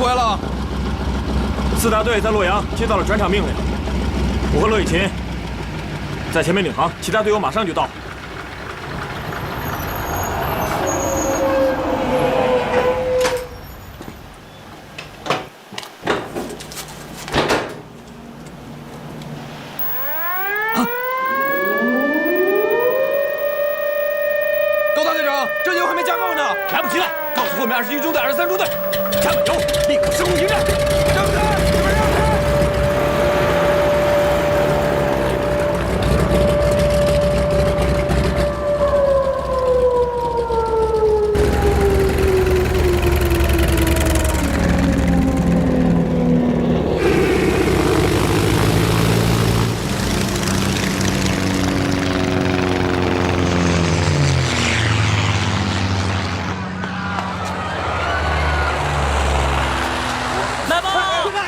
回了。4大队在洛阳接到了转场命令，我和骆以勤在前面领航，其他队友马上就到。高大队长，这油还没加够呢，来不及了！告诉后面21中队、23中队，加满油，立刻升空迎战！让开！你们让开！来吧！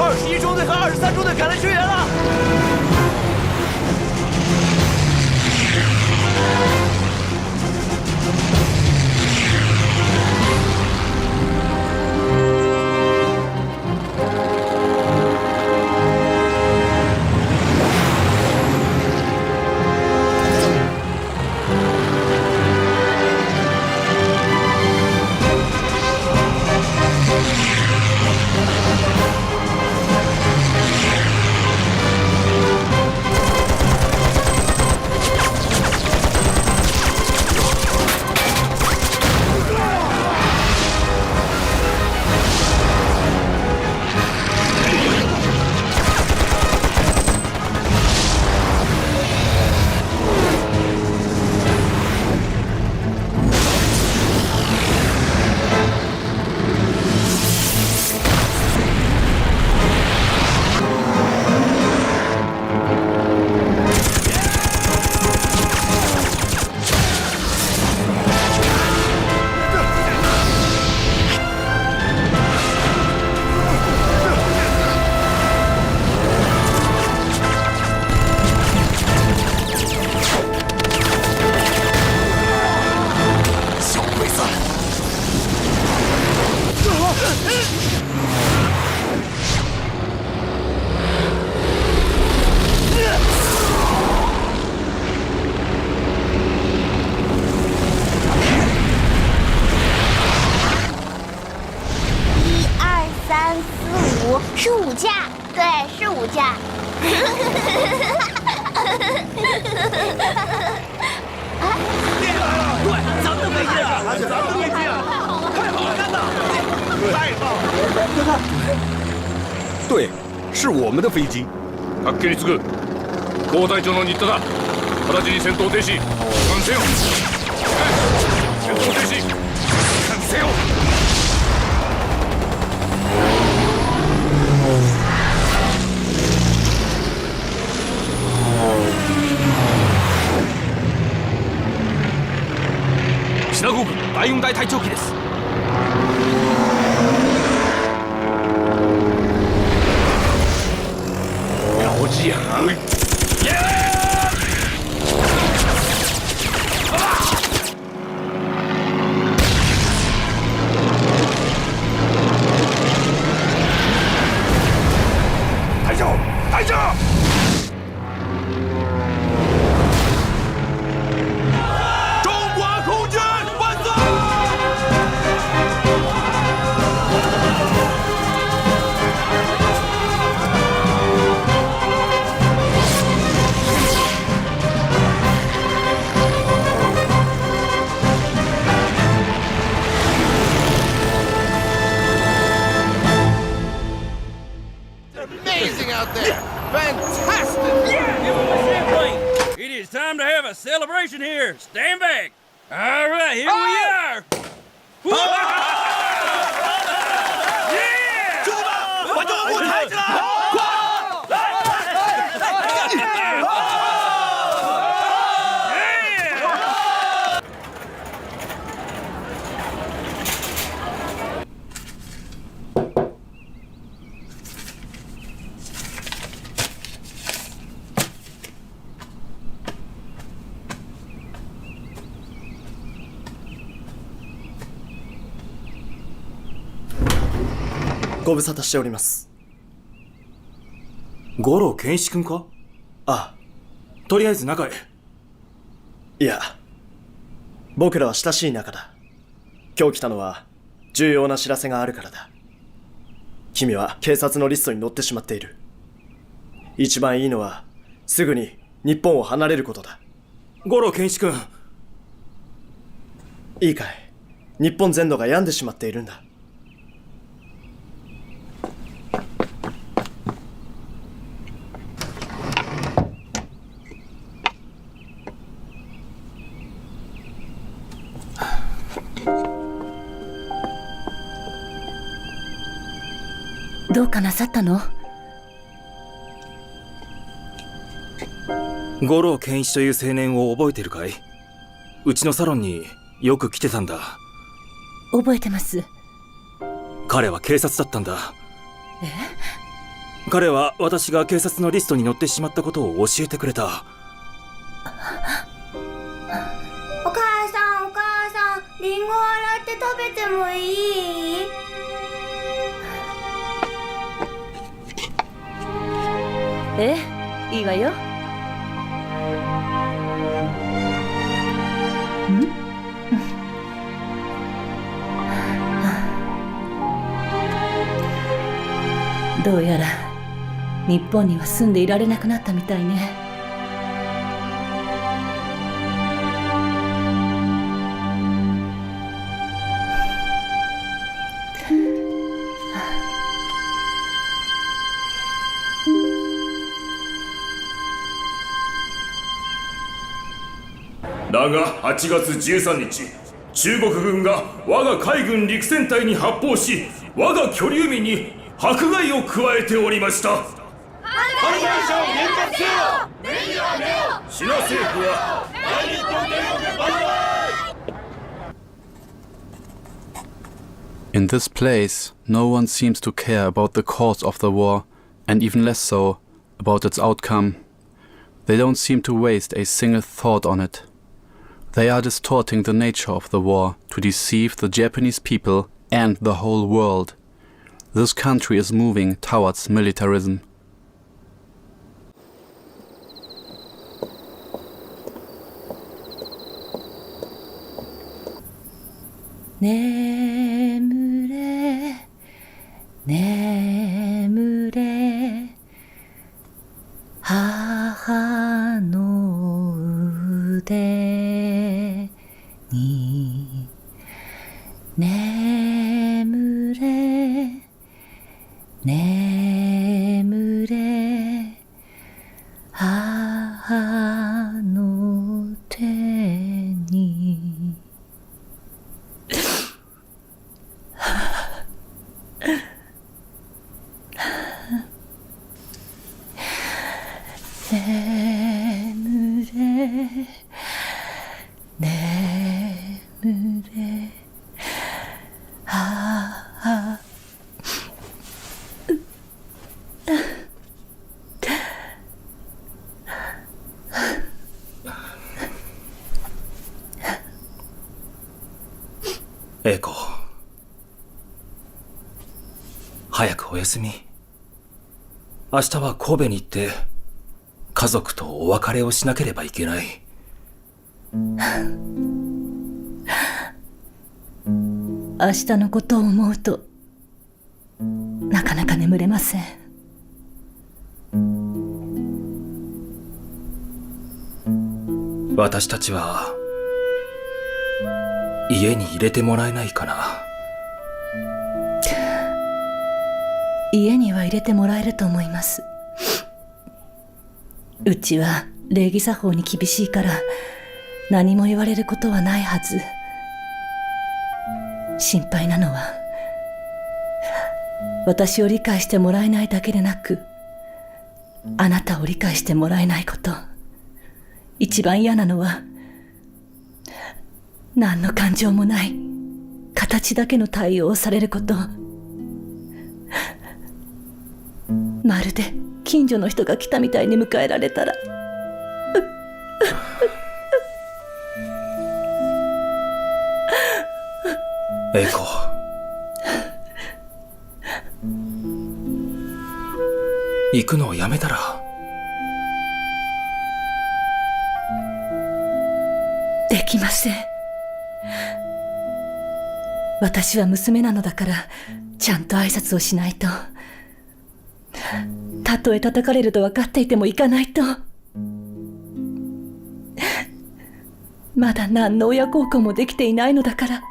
21中队和23中队赶来支援了。是5架，对，是5架。猎来了，对，咱们的飞机啊，咱们的飞机啊，太好了，干的，太棒了！对，是我们的飛機。はっきりつく。高隊長の新田だ。直ちに戦闘停止。完せよ。戦闘停止。完せよ。シナゴーグ第4大隊長機です。老子行。隊長，隊長！中华空军万岁！Amazing out there! Fantastic! Give him a champagne. It is time to have a celebration here. Stand back. All right, here we are. Yeah! 兄弟们，我就往舞台去了！ご無沙汰しております。五郎健一君か？ああ、とりあえず中へ。いや、僕らは親しい仲だ。今日来たのは重要な知らせがあるからだ。君は警察のリストに載ってしまっている。一番いいのはすぐに日本を離れることだ。五郎健一君。いいかい、日本全土が病んでしまっているんだ。どうかなさったの？五郎健一という青年を覚えてるかい？うちのサロンによく来てたんだ。覚えてます。彼は警察だったんだ。彼は私が警察のリストに載ってしまったことを教えてくれた。お母さん、お母さん、リンゴを洗って食べてもいい？ええ、いいわよ。どうやら日本には住んでいられなくなったみたいね。だが8月13日、中国軍が我が海軍陸戦隊に発砲し、我が居留民に迫害を加えておりました。シナ政府はIn this place, no one seems to care about the cause of the war, and even less so about its outcome. They don't seem to waste a single thought on it. They are distorting the nature of the war to deceive the Japanese people and the whole world. This country is moving towards militarism. Nemure, nemure, haha no ude ni. Nemure, nemure, haha no te ni. Nemure, nemure, ha. 英子、早くお休み。明日は神戸に行って家族とお別れをしなければいけない。明日のことを思うとなかなか眠れません。私たちは家に入れてもらえないかな。家には入れてもらえると思います。うちは礼儀作法に厳しいから何も言われることはないはず。心配なのは私を理解してもらえないだけでなく、あなたを理解してもらえないこと。一番嫌なのは何の感情もない形だけの対応をされること。まるで近所の人が来たみたいに迎えられたら英子、行くのをやめたら。できません。私は娘なのだからちゃんと挨拶をしないと。たとえ叩かれると分かっていても行かないと。まだ何の親孝行もできていないのだから。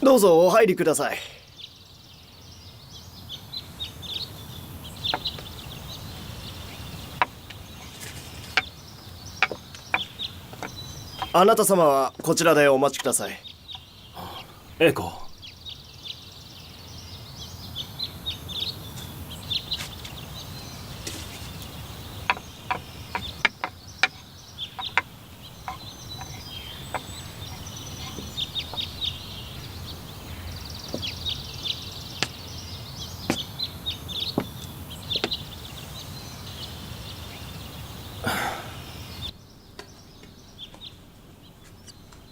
どうぞお入りください。あなた様はこちらでお待ちください。エコ。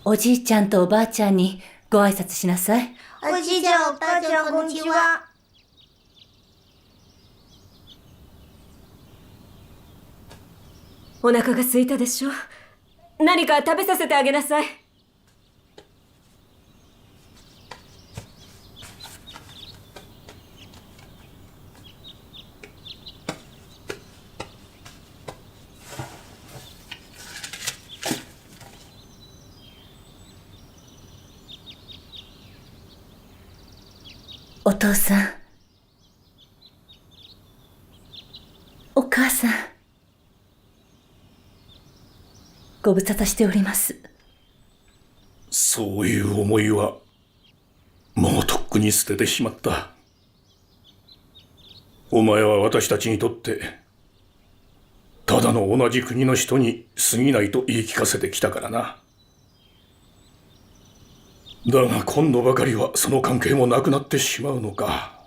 おじいちゃんとおばあちゃんにご挨拶しなさい。おじいちゃん、おばあちゃん、こんにちは。お腹が空いたでしょ。何か食べさせてあげなさい。お父さん、お母さん、ご無沙汰しております。そういう思いはもうとっくに捨ててしまった。お前は私たちにとってただの同じ国の人に過ぎないと言い聞かせてきたからな。だが今度ばかりはその関係もなくなってしまうのか。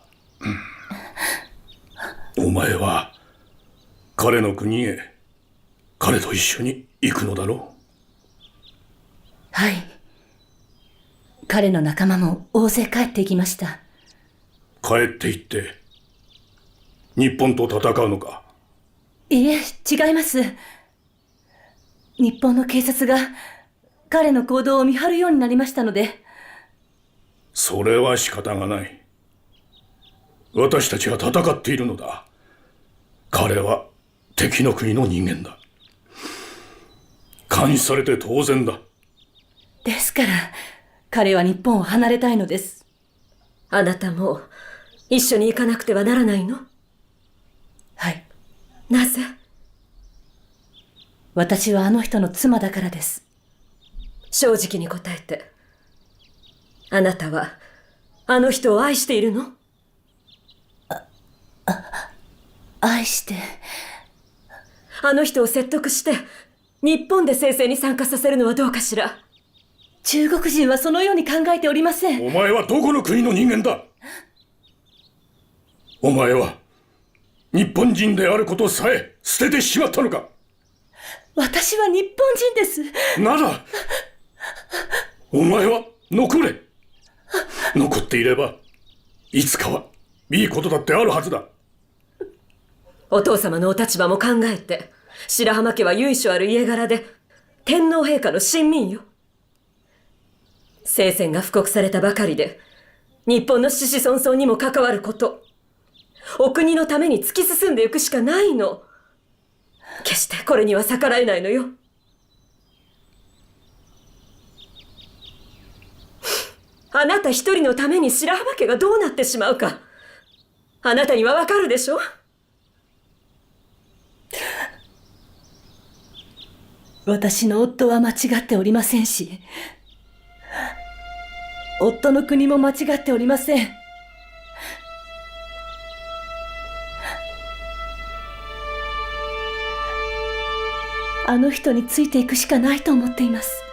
お前は彼の国へ彼と一緒に行くのだろう。はい。彼の仲間も大勢帰っていきました。帰って行って日本と戦うのか。いえ、違います。日本の警察が彼の行動を見張るようになりましたので。それは仕方がない。私たちは戦っているのだ。彼は敵の国の人間だ。監視されて当然だ。ですから彼は日本を離れたいのです。あなたも一緒に行かなくてはならないの？はい。なぜ？私はあの人の妻だからです。正直に答えて。あなたはあの人を愛しているの？愛して。あの人を説得して日本で聖戦に参加させるのはどうかしら。中国人はそのように考えておりません。お前はどこの国の人間だ。お前は日本人であることさえ捨ててしまったのか。私は日本人です。ならお前は残れ。残っていればいつかはいいことだってあるはずだ。お父様のお立場も考えて、白浜家は由緒ある家柄で天皇陛下の親民よ。聖戦が布告されたばかりで日本の子々孫々にも関わること、お国のために突き進んでいくしかないの。決してこれには逆らえないのよ。あなた一人のために白浜家がどうなってしまうか、あなたにはわかるでしょ。私の夫は間違っておりませんし、夫の国も間違っておりません。あの人についていくしかないと思っています。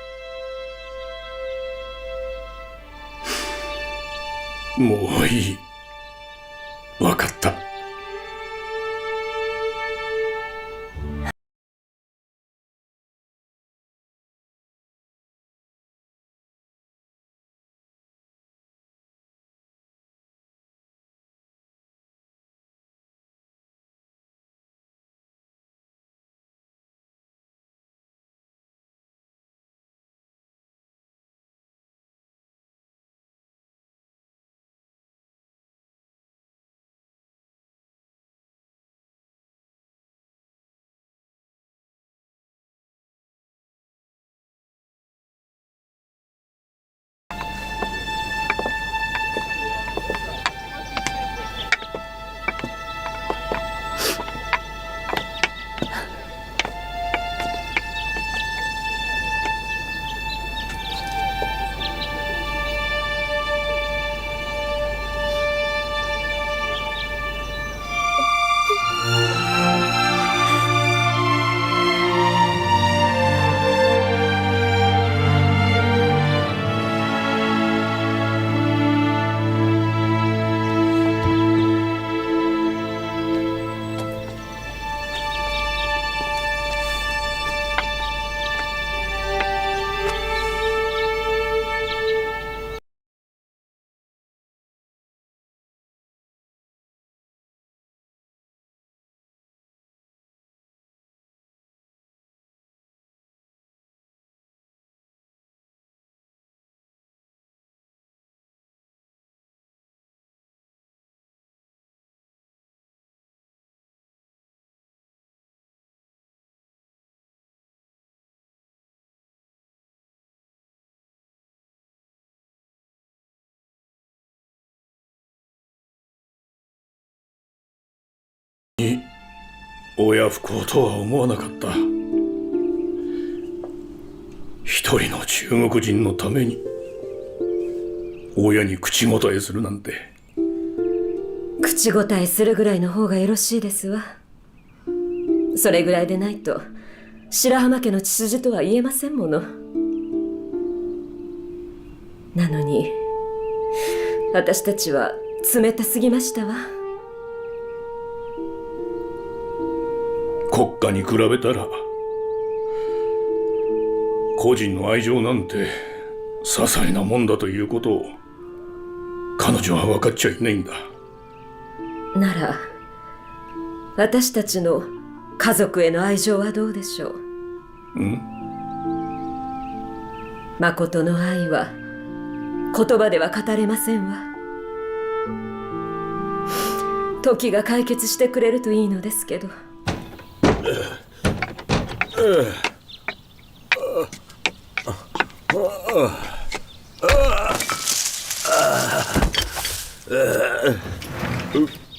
もういい。わかった。親不孝とは思わなかった。一人の中国人のために親に口答えするなんて。口答えするぐらいの方がよろしいですわ。それぐらいでないと白浜家の血筋とは言えませんもの。なのに私たちは冷たすぎましたわ。国家に比べたら個人の愛情なんて些細なもんだということを彼女は分かっちゃいないんだ。なら私たちの家族への愛情はどうでしょう。誠の愛は言葉では語れませんわ。時が解決してくれるといいのですけど。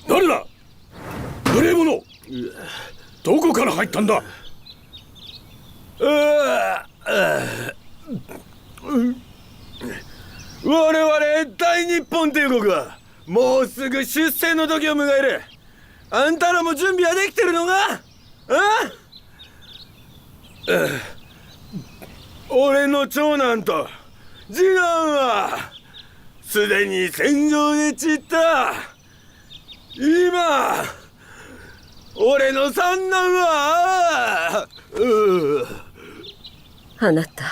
誰だ？無礼者！どこから入ったんだ？我々大日本帝国はもうすぐ出征の時を迎える。あんたらも準備はできてるのか？俺の長男と次男はすでに戦場で散った。今俺の三男はあなた、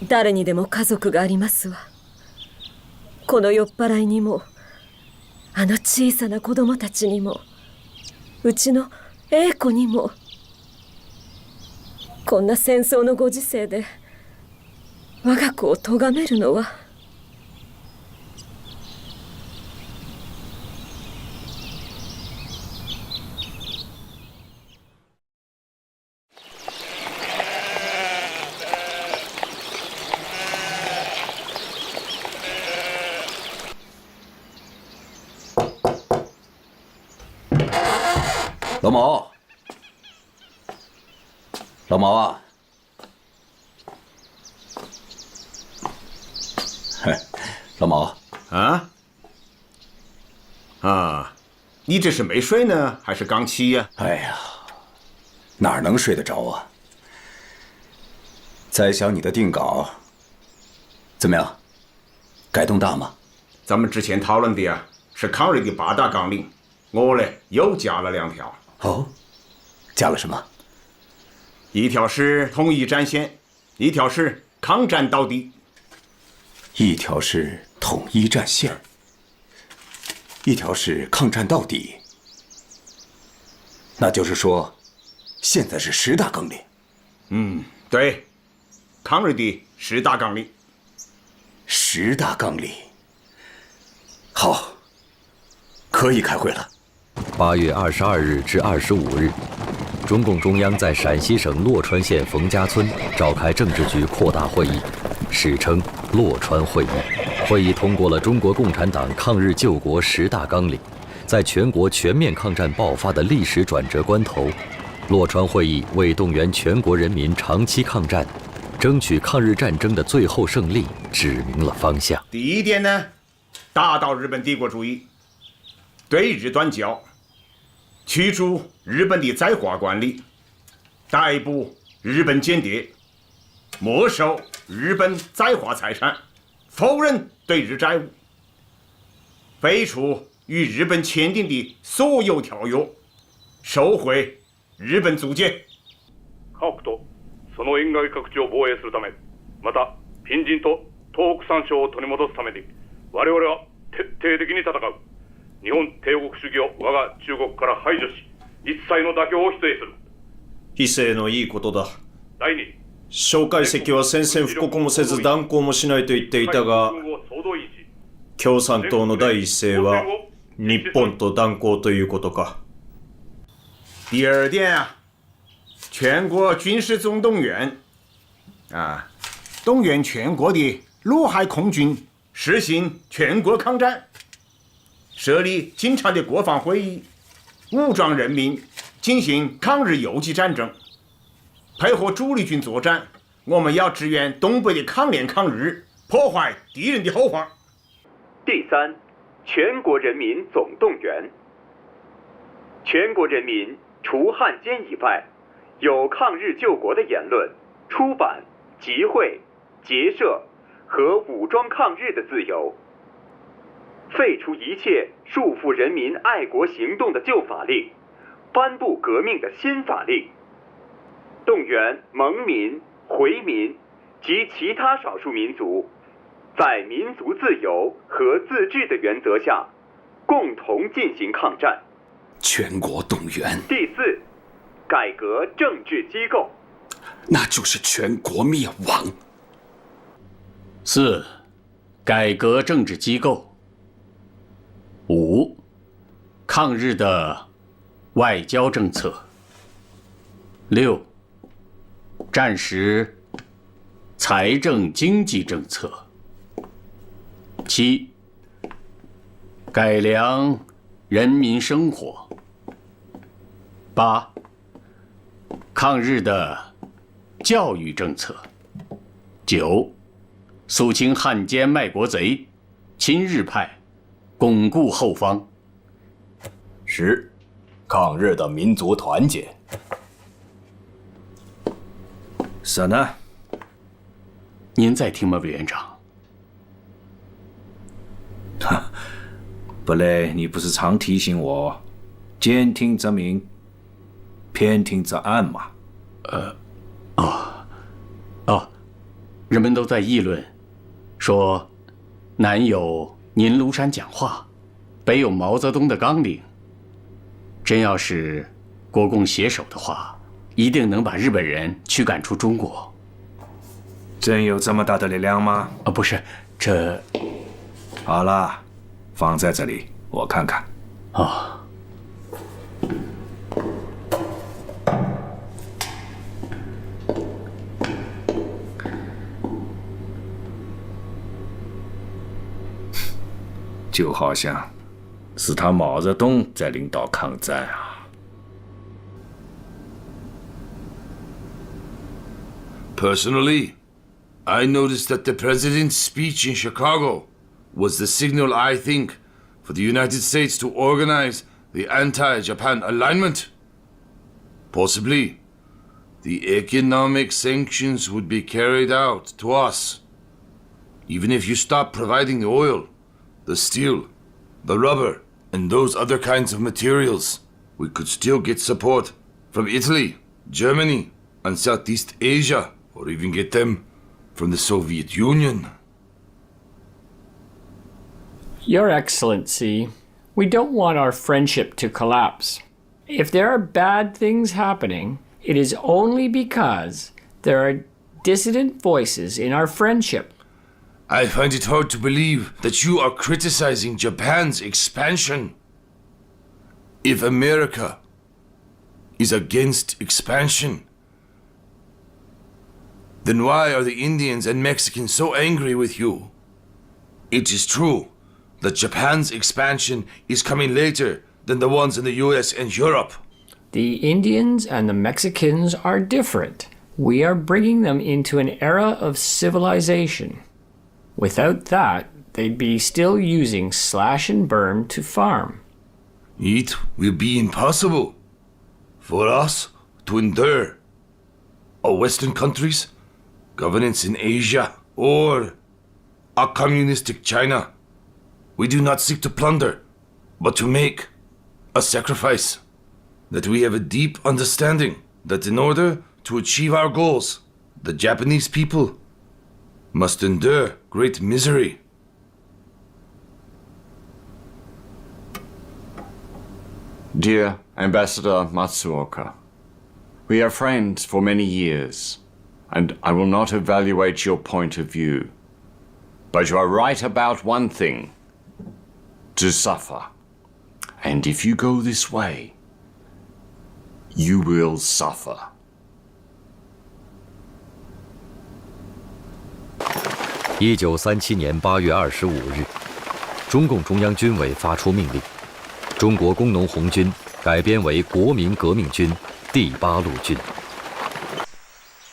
誰にでも家族がありますわ。この酔っ払いにも、あの小さな子供たちにも、うちの英子にも。こんな戦争のご時世で我が子を咎めるのは。老毛，老毛啊！老毛你这是没睡呢，还是刚起呀？哎呀，哪能睡得着啊？在想你的定稿怎么样？改动大吗？咱们之前讨论的呀，是抗日的8大纲领，我呢又加了2条。哦，加了什么？一条是统一战线，一条是抗战到底。一条是统一战线，一条是抗战到底。那就是说，现在是10大纲领。对，抗日的10大纲领。10大纲领，好，可以开会了。8月22日至25日，中共中央在陕西省洛川县冯家村召开政治局扩大会议，史称洛川会议。会议通过了中国共产党抗日救国10大纲领。在全国全面抗战爆发的历史转折关头，洛川会议为动员全国人民长期抗战，争取抗日战争的最后胜利指明了方向。第一点呢，打倒日本帝国主义，对日断交，驱逐日本的在华官吏，逮捕日本间谍，没收日本在华财产，否认对日债务，废除与日本签订的所有条约，收回日本租界。家屋とその沿岸各地を防衛するため、また隣人と東北三省を取り戻すために、我々は徹底的に戦う。日本帝国主義を我が中国から排除し、一切の妥協を否定する。非正のいいことだ。第二、蒋介石は宣戦布告もせず断交もしないと言っていたが、共産党の第一声は日本と断交ということか。第二点啊，全国军事总动员动员全国的陆海空军实行全国抗战，设立经常的国防会议，武装人民进行抗日游击战争，配合主力军作战。我们要支援东北的抗联抗日，破坏敌人的后方。第三，全国人民总动员。全国人民除汉奸以外，有抗日救国的言论、出版、集会、结社和武装抗日的自由。废除一切束缚人民爱国行动的旧法令，颁布革命的新法令。动员蒙民、回民及其他少数民族，在民族自由和自治的原则下，共同进行抗战。全国动员。第四，改革政治机构，那就是全国灭亡。4. 改革政治机构。5. 抗日的外交政策。6. 战时财政经济政策。7. 改良人民生活。8. 抗日的教育政策。9. 肃清汉奸卖国贼、亲日派，巩固后方。10. 抗日的民族团结。什呢？您在听吗，委员长？不嘞，你不是常提醒我，兼听则明，偏听则暗吗？人们都在议论，说南有宁庐山讲话，北有毛泽东的纲领。真要是国共携手的话，一定能把日本人驱赶出中国。真有这么大的力量吗？不是，这……好了，放在这里，我看看。就好像是他毛泽东在领导抗战啊。Personally, I noticed that the president's speech in Chicago was the signal, I think, for the United States to organize the anti-Japan alignment. Possibly, the economic sanctions would be carried out to us. Even if you stop providing the oil, the steel, the rubber, and those other kinds of materials, we could still get support from Italy, Germany, and Southeast Asia, or even get them from the Soviet Union. Your Excellency, we don't want our friendship to collapse. If there are bad things happening, it is only because there are dissident voices in our friendship. I find it hard to believe that you are criticizing Japan's expansion. If America is against expansion, then why are the Indians and Mexicans so angry with you? It is true that Japan's expansion is coming later than the ones in the US and Europe. The Indians and the Mexicans are different. We are bringing them into an era of civilization. Without that, they'd be still using slash and burn to farm. It will be impossible for us to endure a Western countries, governance in Asia, or a communistic China. We do not seek to plunder, but to make a sacrifice. That we have a deep understanding that in order to achieve our goals, the Japanese people must endure great misery. Dear Ambassador Matsuoka, we are friends for many years, and I will not evaluate your point of view. But you are right about one thing: to suffer. And if you go this way, you will suffer. 1937年8月25日，中共中央军委发出命令，中国工农红军改编为国民革命军第8路军。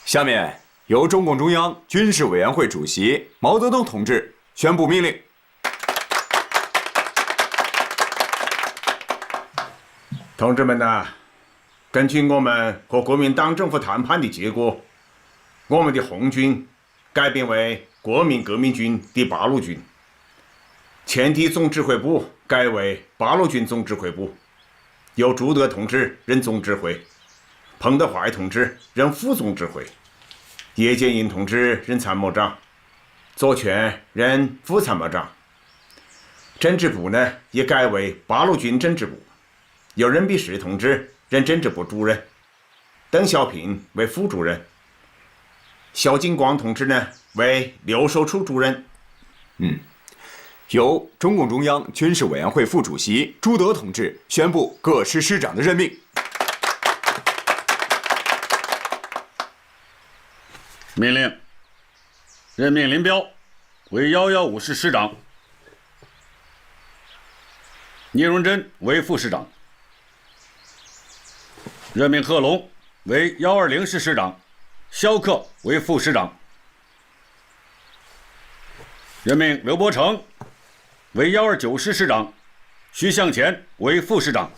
下面由中共中央军事委员会主席毛泽东同志宣布命令。同志们呐，根据我们和国民党政府谈判的结果，我们的红军改编为国民革命军第8路军，前敌总指挥部改为8路军总指挥部，由朱德同志任总指挥，彭德怀同志任副总指挥，叶剑英同志任参谋长，左权任副参谋长。政治部呢也改为8路军政治部，由任弼时同志任政治部主任，邓小平为副主任，萧劲光同志呢为留守处主任。由中共中央军事委员会副主席朱德同志宣布各师师长的任命。命令任命林彪为115师师长，聂荣臻为副师长，任命贺龙为120师师长，萧克为副师长，任命刘伯承为129师师长，徐向前为副师长。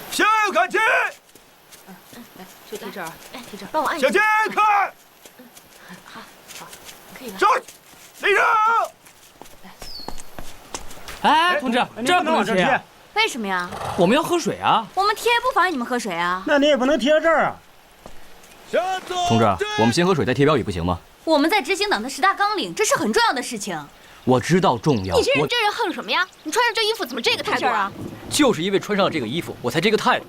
向右看齐，就贴这儿，贴这儿，帮我按一向下。前看，好，可以了。上，立正。哎，同志，这不能贴。为什么呀？我们要喝水啊。我们贴不妨碍你们喝水啊。那你也不能贴这儿啊。同志，我们先喝水再贴标语不行吗？我们在执行党的10大纲领，这是很重要的事情。我知道重要。你这人横什么呀？你穿上这衣服怎么这个态度啊？就是因为穿上了这个衣服，我才这个态度。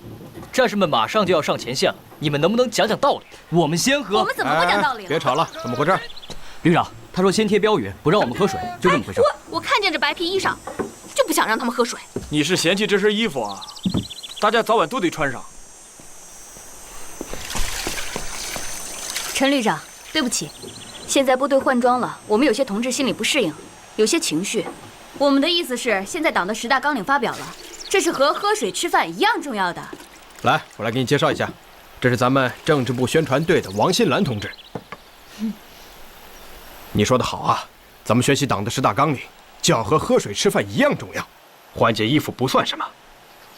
战士们马上就要上前线了，你们能不能讲讲道理？我们先喝。我们怎么不讲道理了？别吵了，怎么回事？旅长，他说先贴标语，不让我们喝水，就这么回事。我看见这白皮衣裳，就不想让他们喝水。你是嫌弃这身衣服啊？大家早晚都得穿上。陈旅长，对不起，现在部队换装了，我们有些同志心里不适应，有些情绪。我们的意思是，现在党的10大纲领发表了，这是和喝水吃饭一样重要的。来，我来给你介绍一下，这是咱们政治部宣传队的王新兰同志。你说的好啊，咱们学习党的10大纲领，就要和喝水吃饭一样重要。换件衣服不算什么，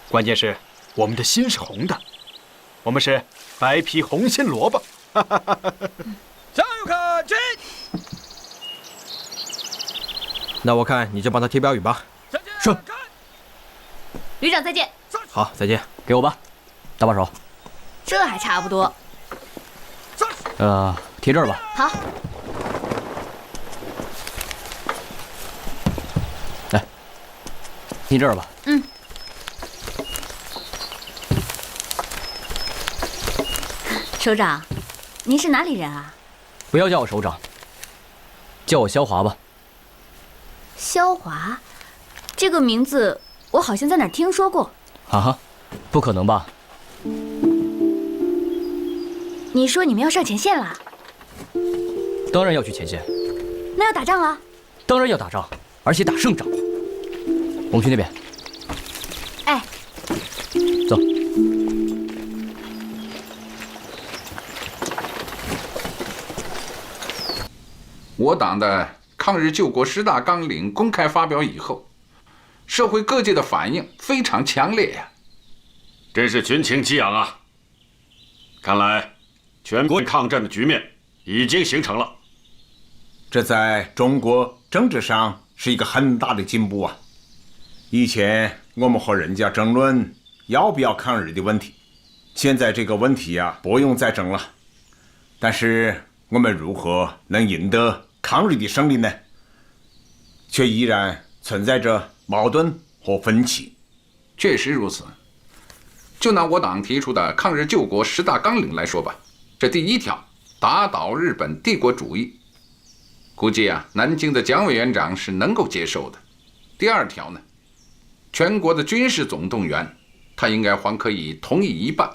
关键是我们的心是红的，我们是白皮红心萝卜。向右看齐。那我看你就帮他贴标语吧。是。旅长再见。好，再见。给我吧，搭把手。这还差不多。贴这儿吧。好。来，贴这儿吧。首长，您是哪里人啊？不要叫我首长，叫我肖华吧。肖华，这个名字我好像在哪儿听说过。啊哈，不可能吧？你说你们要上前线了？当然要去前线。那要打仗了？当然要打仗，而且打胜仗。我们去那边。哎，走。我党的抗日救国10大纲领公开发表以后，社会各界的反应非常强烈呀，真是群情激昂啊！看来全国抗战的局面已经形成了。这在中国政治上是一个很大的进步啊！以前我们和人家争论要不要抗日的问题，现在这个问题啊不用再争了。但是我们如何能赢得抗日的胜利呢？却依然存在着矛盾和分歧。确实如此。就拿我党提出的抗日救国10大纲领来说吧，这第1条，打倒日本帝国主义，估计啊，南京的蒋委员长是能够接受的。第2条呢，全国的军事总动员，他应该还可以同意一半。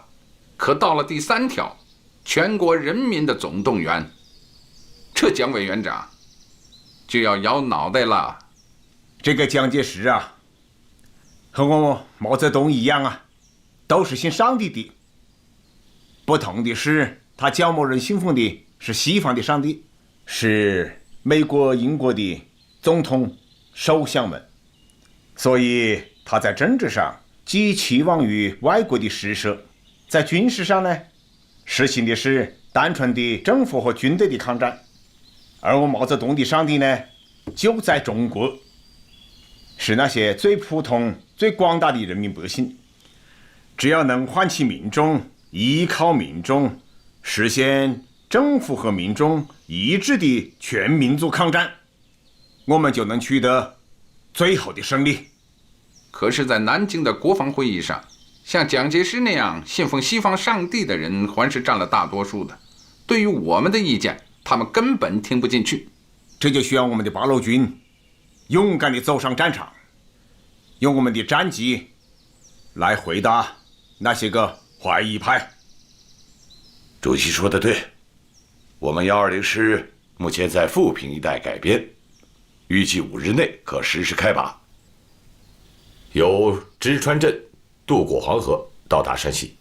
可到了第3条，全国人民的总动员，这蒋委员长就要摇脑袋了。这个蒋介石啊，和我毛泽东一样啊，都是信上帝的。不同的是，他较某人信奉的是西方的上帝，是美国、英国的总统、首相们，所以他在政治上寄期望于外国的施舍，在军事上呢，实行的是单纯的政府和军队的抗战。而我毛泽东的上帝呢，就在中国，是那些最普通、最广大的人民百姓。只要能唤起民众，依靠民众，实现政府和民众一致的全民族抗战，我们就能取得最后的胜利。可是，在南京的国防会议上，像蒋介石那样信奉西方上帝的人还是占了大多数的。对于我们的意见，他们根本听不进去。这就需要我们的八路军勇敢地走上战场，用我们的战绩来回答那些个怀疑派。主席说的对，我们120师目前在富平一带改编，预计5日内可实施开拔，由直川镇渡过黄河到达山西。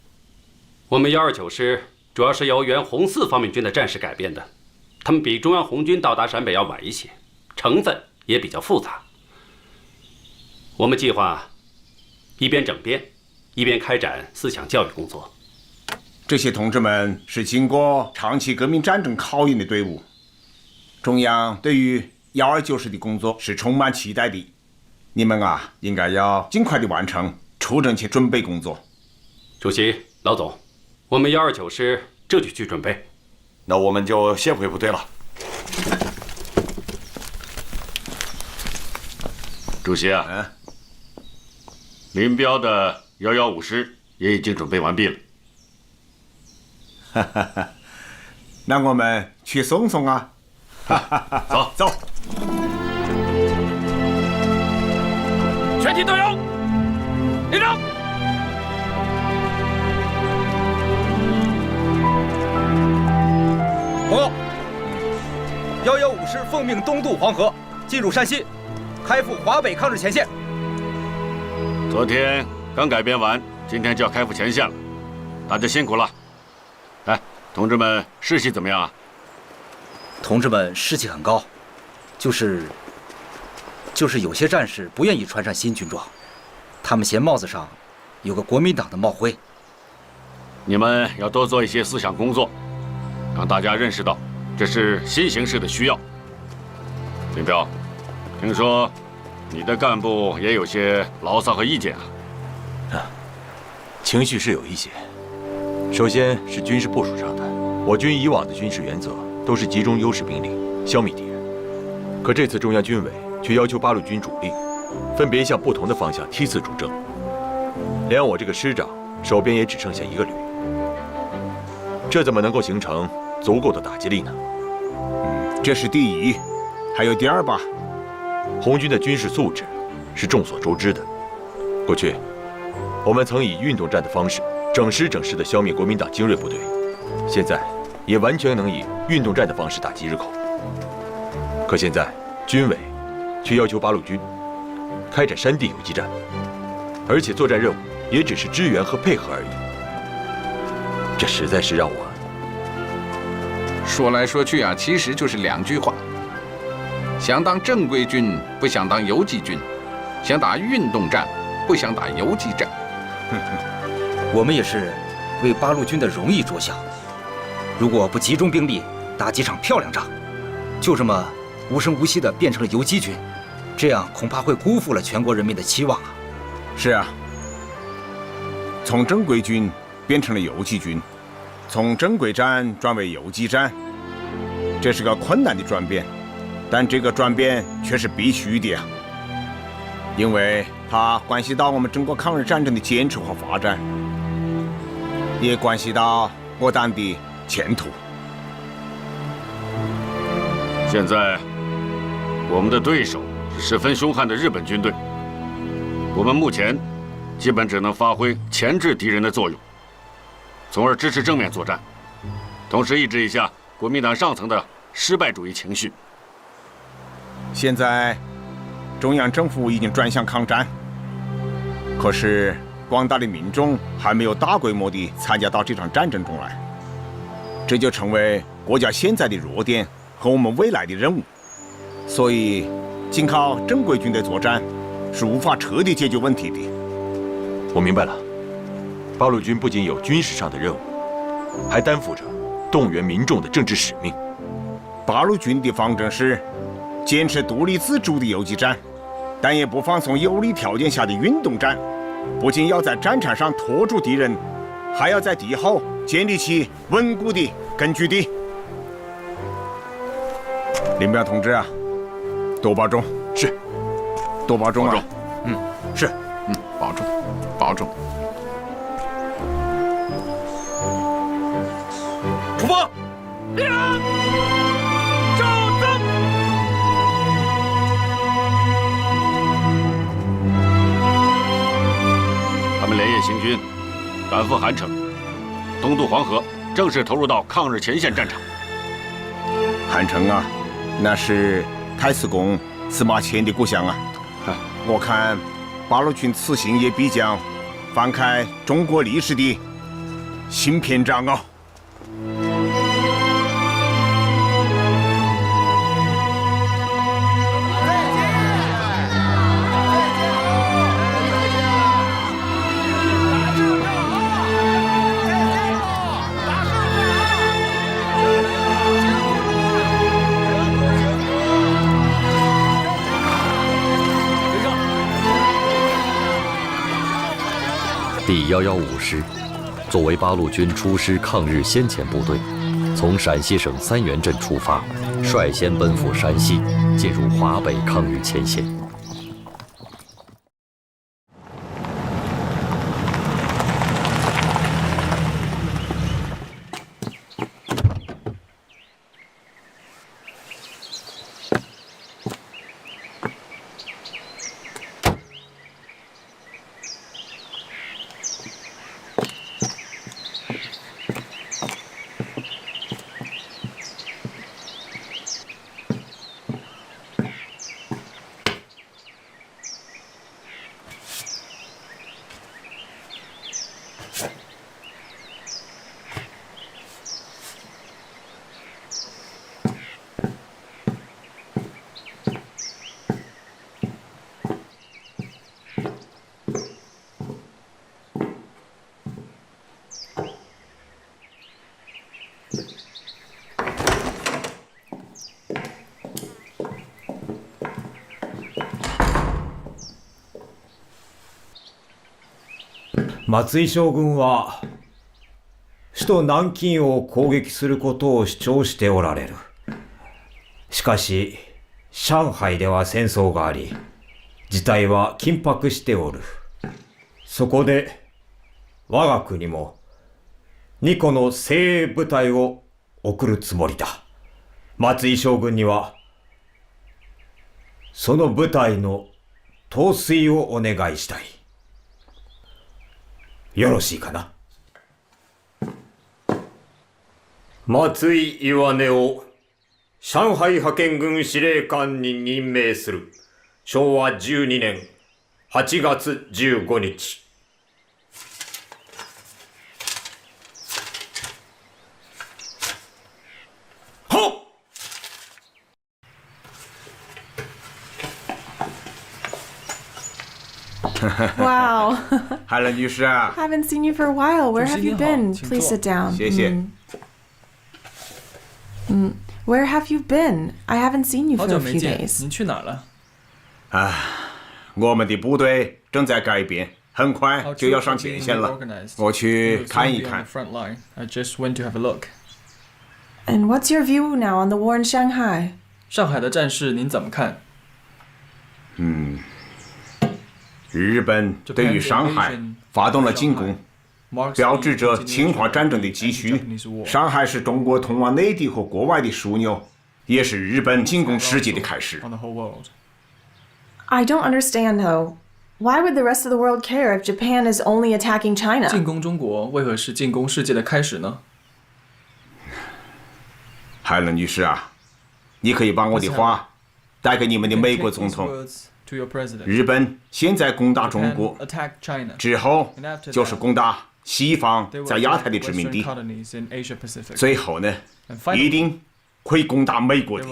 我们129师主要是由原红四方面军的战士改编的，他们比中央红军到达陕北要晚一些，成分也比较复杂。我们计划一边整编，一边开展思想教育工作。这些同志们是经过长期革命战争考验的队伍，中央对于129师的工作是充满期待的。你们啊，应该要尽快的完成出征前准备工作。主席、老总，我们129师这就去准备。那我们就先回部队了。主席啊，林彪的115师也已经准备完毕了。哈哈哈，那我们去送送啊！走走。全体都有，立正。报告，115师奉命东渡黄河，进入山西，开赴华北抗日前线。昨天刚改编完，今天就要开赴前线了，大家辛苦了。哎，同志们士气怎么样啊？同志们士气很高，就是有些战士不愿意穿上新军装，他们嫌帽子上有个国民党的帽徽。你们要多做一些思想工作，让大家认识到这是新形势的需要。林彪，听说你的干部也有些牢骚和意见啊？情绪是有一些。首先是军事部署上的，我军以往的军事原则都是集中优势兵力，消灭敌人。可这次中央军委却要求八路军主力分别向不同的方向梯次出征，连我这个师长手边也只剩下1个旅，这怎么能够形成足够的打击力呢？这是第一，还有第二吧。红军的军事素质是众所周知的，过去我们曾以运动战的方式整师地消灭国民党精锐部队，现在也完全能以运动战的方式打击日寇。可现在军委却要求八路军开展山地游击战，而且作战任务也只是支援和配合而已，这实在是让我……说来说去啊，其实就是2句话：想当正规军，不想当游击军；想打运动战，不想打游击战。我们也是为八路军的荣誉着想，如果不集中兵力打几场漂亮仗，就这么无声无息地变成了游击军，这样恐怕会辜负了全国人民的期望啊！是啊，从正规军变成了游击军，从正规战转为游击战，这是个困难的转变，但这个转变却是必须的呀，因为它关系到我们整个抗日战争的坚持和发展，也关系到我党的前途。现在，我们的对手是十分凶悍的日本军队，我们目前基本只能发挥钳制敌人的作用，从而支持正面作战，同时抑制一下国民党上层的失败主义情绪。现在，中央政府已经转向抗战，可是广大的民众还没有大规模地参加到这场战争中来，这就成为国家现在的弱点和我们未来的任务。所以，仅靠正规军队作战是无法彻底解决问题的。我明白了，八路军不仅有军事上的任务，还担负着动员民众的政治使命。八路军的方针是坚持独立自主的游击战，但也不放松有利条件下的运动战。不仅要在战场上拖住敌人，还要在敌后建立起稳固的根据地。林彪同志啊，多保重。是，多保重啊。保重。是。保重，保重。出发！他们连夜行军，赶赴韩城，东渡黄河，正式投入到抗日前线战场。韩城啊，那是太史公司马迁的故乡啊。我看八路军此行也必将翻开中国历史的新篇章啊。第115师作为八路军出师抗日先遣部队，从陕西省三原镇出发，率先奔赴山西，进入华北抗日前线。松井将軍は首都南京を攻撃することを主張しておられる。しかし上海では戦争があり、事態は緊迫しておる。そこで我が国も2個の精鋭部隊を送るつもりだ。松井将軍にはその部隊の統帥をお願いしたい。よろしいかな。松井岩根を上海派遣軍司令官に任命する。昭和12年8月15日。Wow. 海伦女士啊 Haven't seen you for a while. Where have you been? Please sit down. 谢谢。Where have you been? I haven't seen you 好 for 久 a 没 few 见， days. 您去哪儿了？我们的部队正在改变，很快就要上前线了。我去看一看。 I just went to have a look. And what's your view now on the war in Shanghai? 上海的战事您怎么看？日本对于上海发动了进攻，标志着侵华战争的继续。上海是中国通往内地和国外的枢纽，也是日本进攻世界的开始。 I don't understand though. Why would the rest of the world care if Japan is only attacking China? 进攻中国为何是进攻世界的开始呢？海伦女士啊，你可以把我的话带给你们的美国总统。日本现在攻打中国，之后就是攻打西方在亚太的殖民地，最后呢，一定会攻打美国的。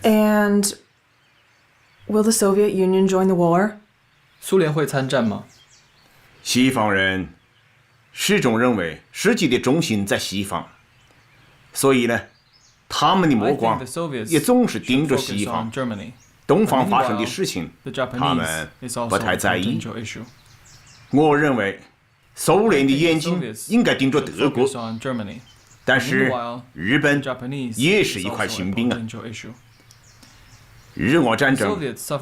And will the Soviet Union join the war? 苏联会参战吗？西方人始终认为世界的中心在西方，所以呢，他们的目光也总是盯着西方。东方发生的事情，他们不太在意。我认为苏联的眼睛应该盯着德国，但是日本也是一块心病啊。日俄战争，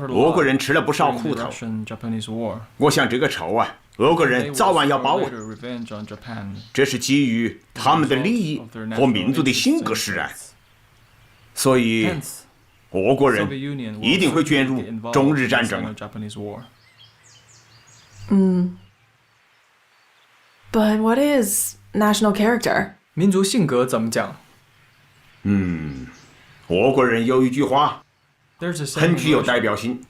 俄国人吃了不少苦头。我想这个仇啊，俄国人早晚要报啊。这是基于他们的利益和民族的性格使然，所以俄国人一定会卷入中日战争。But what is national character? 民族性格怎么讲？俄国人有一句话很具有代表性。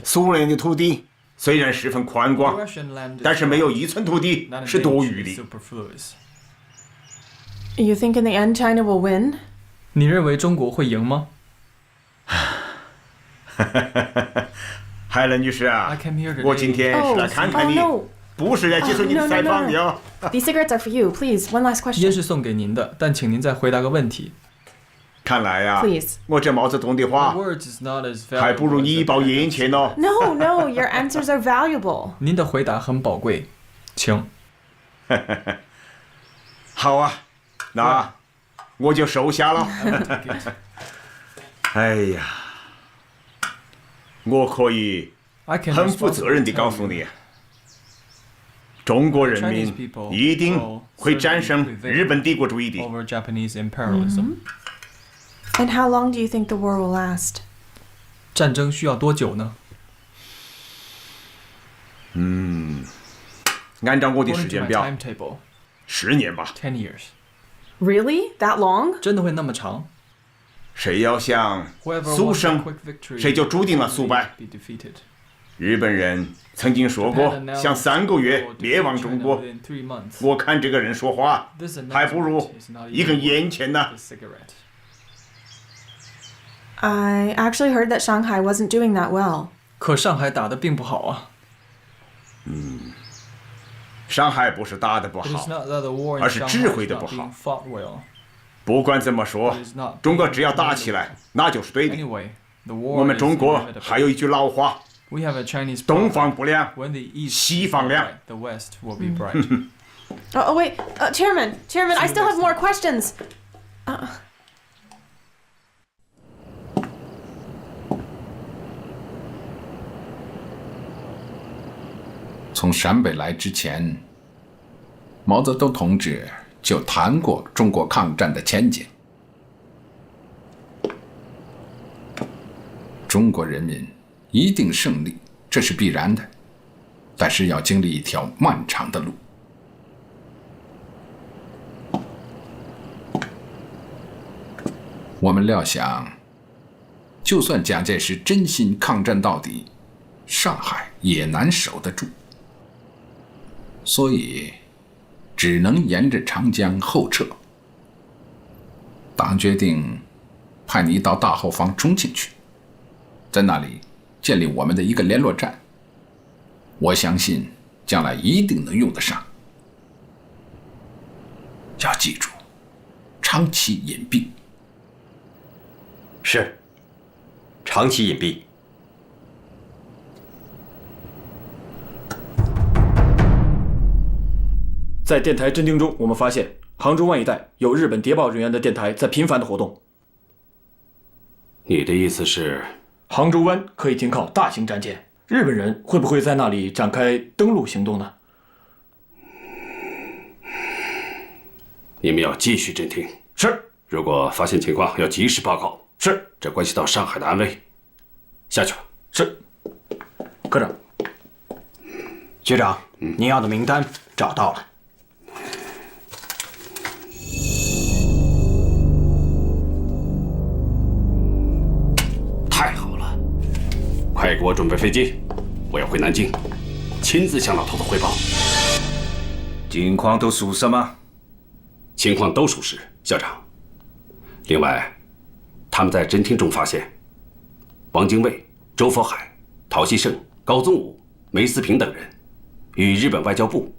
苏联的土地虽然十分宽广，但是没有一寸土地是多余的。You think in the end China will win? 你认为中国会赢吗？海伦女士啊，我今天是来看看你，不是来接受你的采访的哦。These cigarettes are for you, please. One last question. 烟是送给您的，但请您再回答个问题。看来呀，我这毛泽东的话还不如你一包烟钱哦。No, no, your answers are valuable. 您的回答很宝贵，请。好啊，那我就收下了。哎呀，我可以很负责任地告诉你，中国人民一定会战胜日本帝国主义的。And how long do you think the war will last? 战争需要多久呢？按照我的时间表，10年吧。10 years. Really? That long? 真的会那么长？谁要想速胜，谁就注定了速败。日本人曾经说过，想3个月灭亡中国。我看这个人说话，还不如一根烟钱呢。I actually heard that Shanghai wasn't doing that well. 可上海打得并不好啊。上海不是打得不好，而是指挥的不好。不管怎么说，中国只要打起来，那就是对的。我们中国还有一句老话：东方不亮，西方亮。Oh, wait, Chairman, I still have more questions. 从陕北来之前，毛泽东同志就谈过中国抗战的前景。中国人民一定胜利，这是必然的，但是要经历一条漫长的路。我们料想，就算蒋介石真心抗战到底，上海也难守得住。所以，只能沿着长江后撤。党决定派你到大后方重庆去，在那里建立我们的一个联络站。我相信将来一定能用得上。要记住，长期隐蔽。是，长期隐蔽。在电台侦听中，我们发现杭州湾一带有日本谍报人员的电台在频繁的活动。你的意思是，杭州湾可以停靠大型战舰，日本人会不会在那里展开登陆行动呢？你们要继续侦听。是。如果发现情况，要及时报告。是。这关系到上海的安危。下去吧。是。科长。局长，您要的名单找到了。快给我准备飞机，我要回南京，亲自向老头子汇报。情况都属实吗？情况都属实，校长。另外，他们在侦听中发现，王精卫、周佛海、陶希圣、高宗武、梅思平等人与日本外交部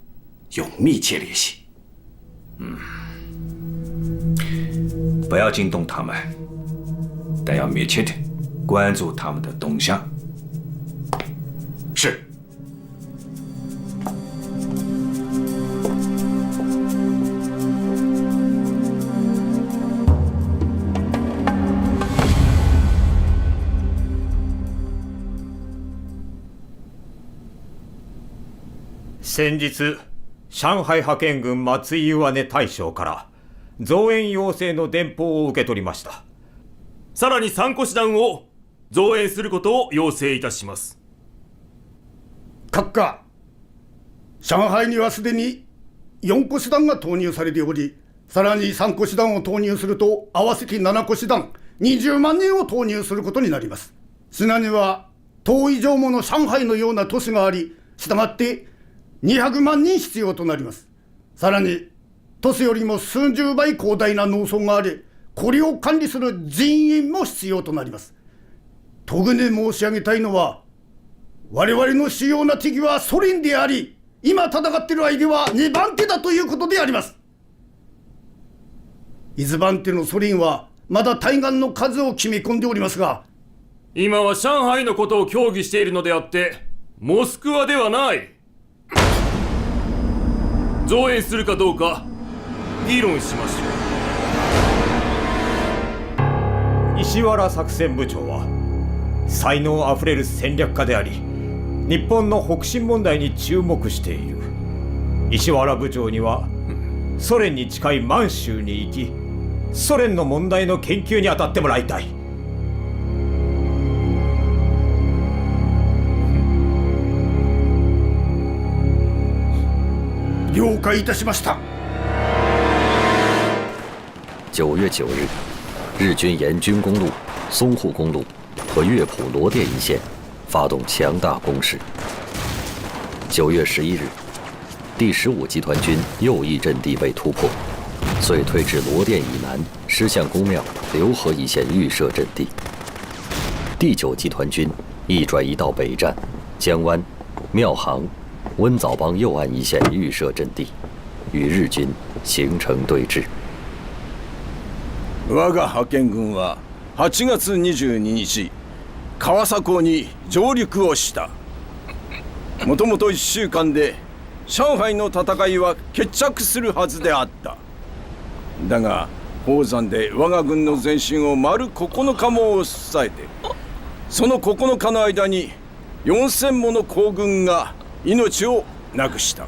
有密切联系。不要惊动他们，但要密切的关注他们的动向。是。先日、上海派遣軍松井岩根大将から増援要請の電報を受け取りました。さらに3個師団を増援することを要請いたします。閣下、上海にはすでに4個師団が投入されており、さらに3個師団を投入すると合わせて7個師団20万人を投入することになります。品には10以上もの上海のような都市があり、したがって200万人必要となります。さらに都市よりも数十倍広大な農村があり、これを管理する人員も必要となります。特に申し上げたいのは、我々の主要な敵はソ連であり、今戦っている相手は2番手だということであります。1番手のソ連はまだ対岸の数を決め込んでおりますが、今は上海のことを協議しているのであって、モスクワではない。増援するかどうか議論しましょう。石原作戦部長は才能あふれる戦略家であり、日本の北進問題に注目している。石原部長にはソ連に近い満州に行き、ソ連の問題の研究に当たってもらいたい。了解いたしました。9月9日，日军沿军公路、淞沪公路和乐浦罗店一线发动强大攻势。9月11日，第15集团军右翼阵地被突破，遂退至罗店以南狮象公庙、浏河一线预设阵地。第9集团军亦转移到北站、江湾、庙行、温枣帮右岸一线预设阵地，与日军形成对峙。我が派遣軍は8月22日、川佐港に上陸をした。もともと1週間で上海の戦いは決着するはずであった。だが宝山で我が軍の前進を丸9日も抑えて、その9日の間に4000もの皇軍が命をなくした。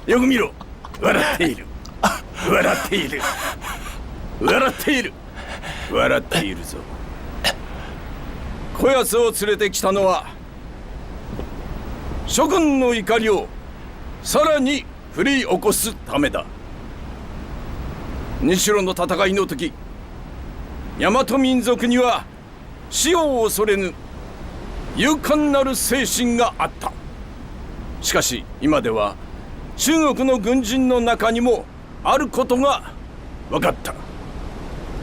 よく見ろ、笑っている、笑っている、笑っている、笑っているぞ。こやつを連れてきたのは諸君の怒りをさらに振り起こすためだ。日露の戦いの時、大和民族には死を恐れぬ勇敢なる精神があった。しかし今では中国の軍人の中にもあることが分かった。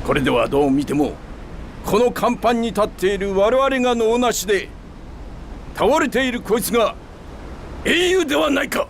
これではどう見てもこの甲板に立っている我々が能なしで、倒れているこいつが英雄ではないか。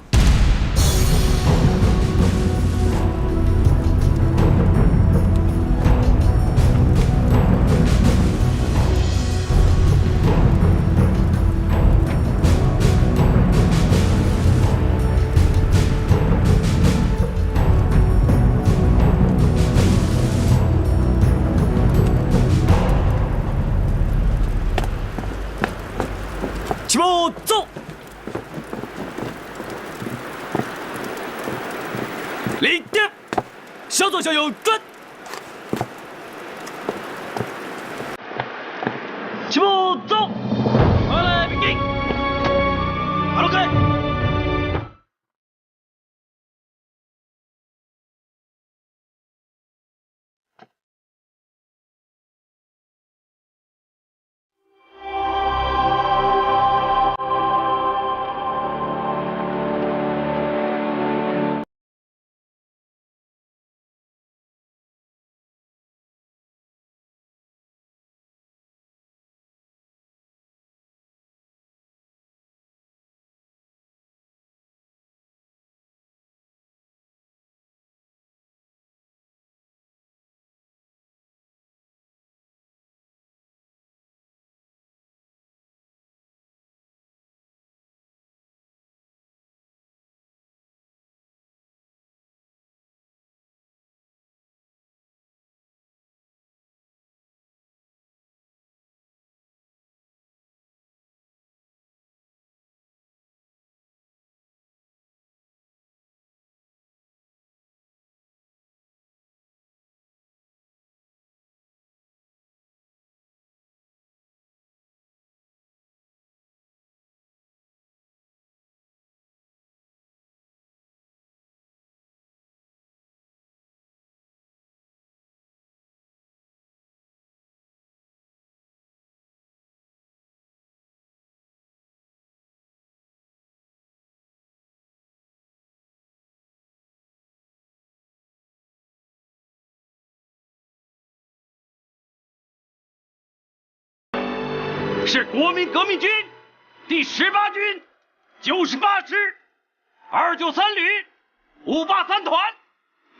起步走。领电，向左向右转。起步走。好嘞，鸣警。马路开。是国民革命军第18军98师293旅583团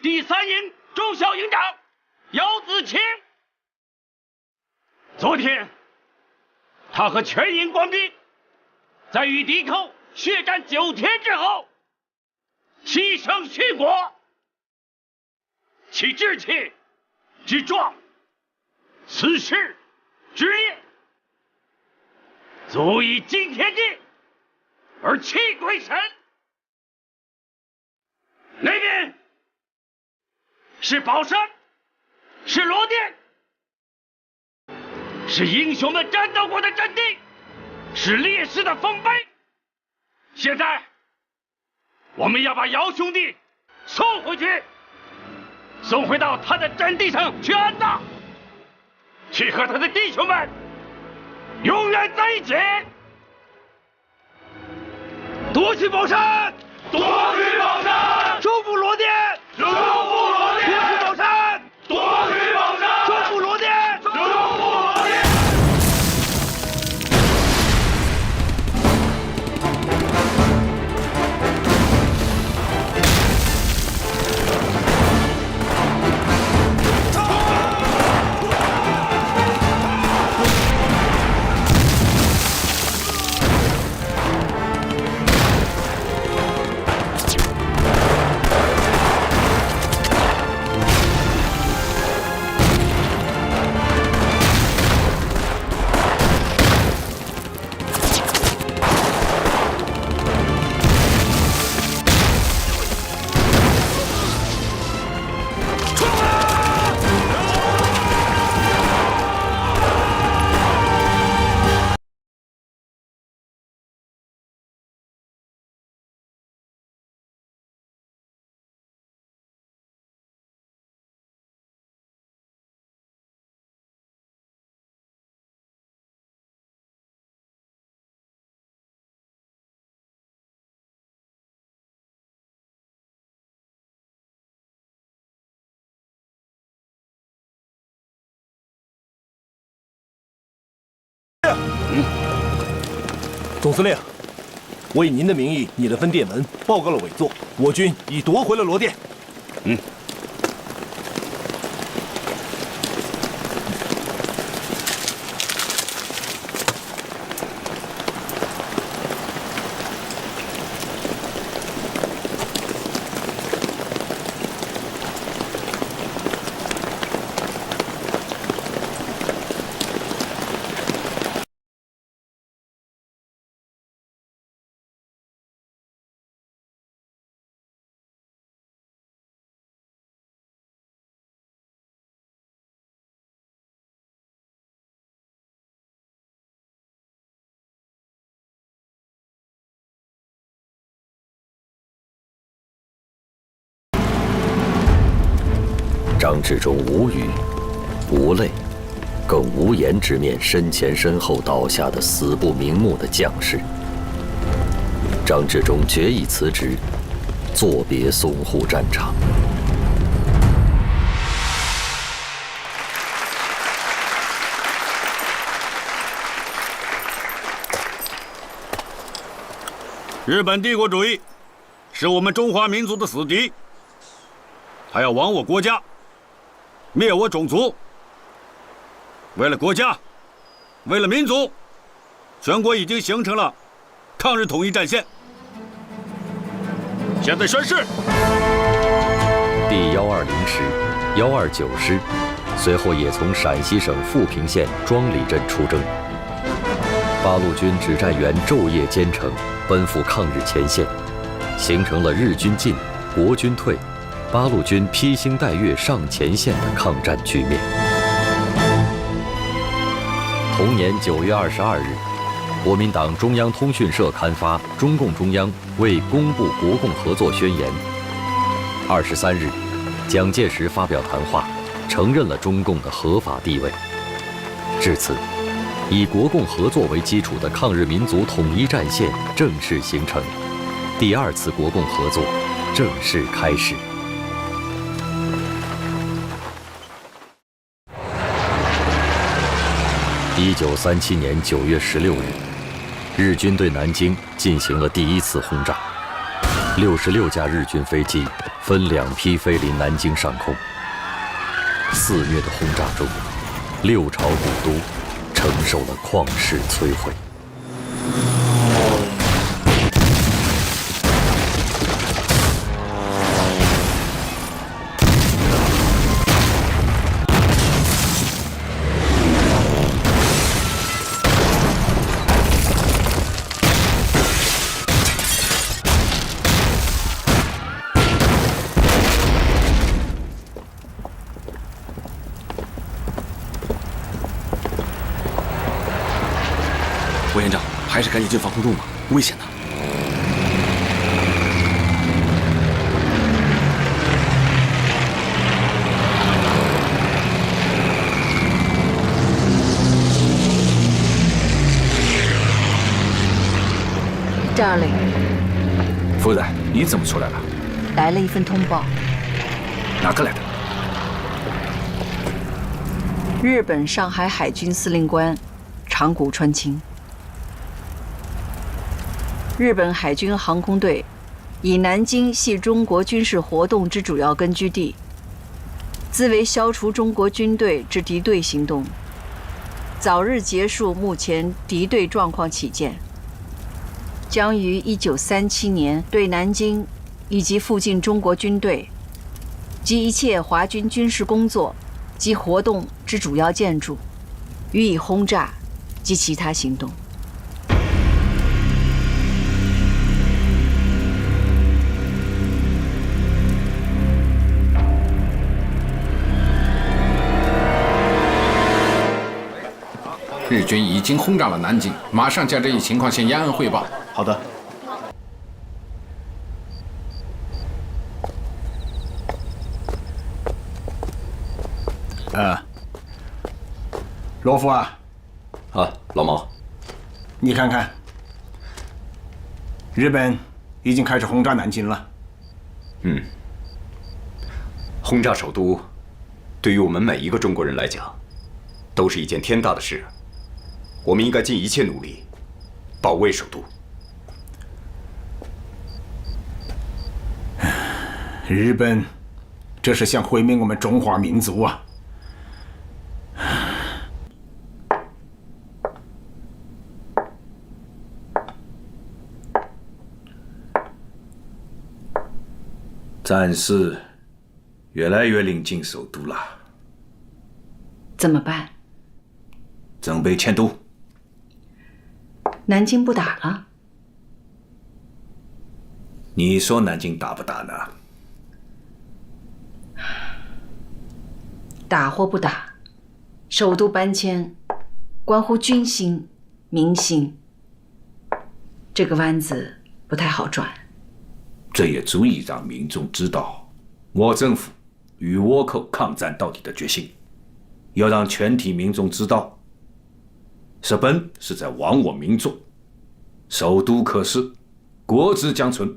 第3营中校营长姚子清。昨天，他和全营官兵在与敌寇血战9天之后，牺牲殉国，其志气之壮，此事之烈，足以惊天地而泣鬼神。那边是宝山，是罗店，是英雄们战斗过的阵地，是烈士的丰碑。现在，我们要把姚兄弟送回去，送回到他的阵地上去安葬，去和他的弟兄们永远在一起。夺取宝山，夺取宝山，收复罗店，收复罗店，夺取宝山，夺取宝山，收复罗店，收复罗店。总司令，我以您的名义拟了份电文，报告了委座，我军已夺回了罗店。张治中无语、无泪，更无颜直面身前身后倒下的死不瞑目的将士。张治中决意辞职，作别淞沪战场。日本帝国主义是我们中华民族的死敌，他要亡我国家，灭我种族。为了国家，为了民族，全国已经形成了抗日统一战线。现在宣誓。第120师、129师随后也从陕西省富平县庄里镇出征。八路军指战员昼夜兼程，奔赴抗日前线，形成了日军进、国军退，八路军披星戴月上前线的抗战局面。同年9月22日，国民党中央通讯社刊发中共中央为公布国共合作宣言。23日，蒋介石发表谈话，承认了中共的合法地位。至此，以国共合作为基础的抗日民族统一战线正式形成，第二次国共合作正式开始。1937年9月16日，日军对南京进行了第一次轰炸，66架日军飞机分2批飞临南京上空。肆虐的轰炸中，6朝古都承受了旷世摧毁。委员长，还是赶紧进防空洞吧，危险的。Darling， 夫人，你怎么出来了？来了一份通报。哪个来的？日本上海海军司令官长谷川清。日本海军航空队以南京系中国军事活动之主要根据地，自为消除中国军队之敌对行动，早日结束目前敌对状况起见，将于1937年对南京以及附近中国军队及一切华军军事工作及活动之主要建筑予以轰炸及其他行动。日军已经轰炸了南京，马上将这一情况向延安汇报。好的。罗夫啊，老毛，你看看，日本已经开始轰炸南京了。轰炸首都，对于我们每一个中国人来讲，都是一件天大的事。我们应该尽一切努力，保卫首都。日本，这是想毁灭我们中华民族啊！战事越来越临近首都了，怎么办？准备迁都。南京不打了？你说南京打不打呢？打或不打，首都搬迁关乎军心、民心，这个弯子不太好转。这也足以让民众知道，我政府与倭寇抗战到底的决心。要让全体民众知道，日本是在亡我民众，首都可失，国之将存。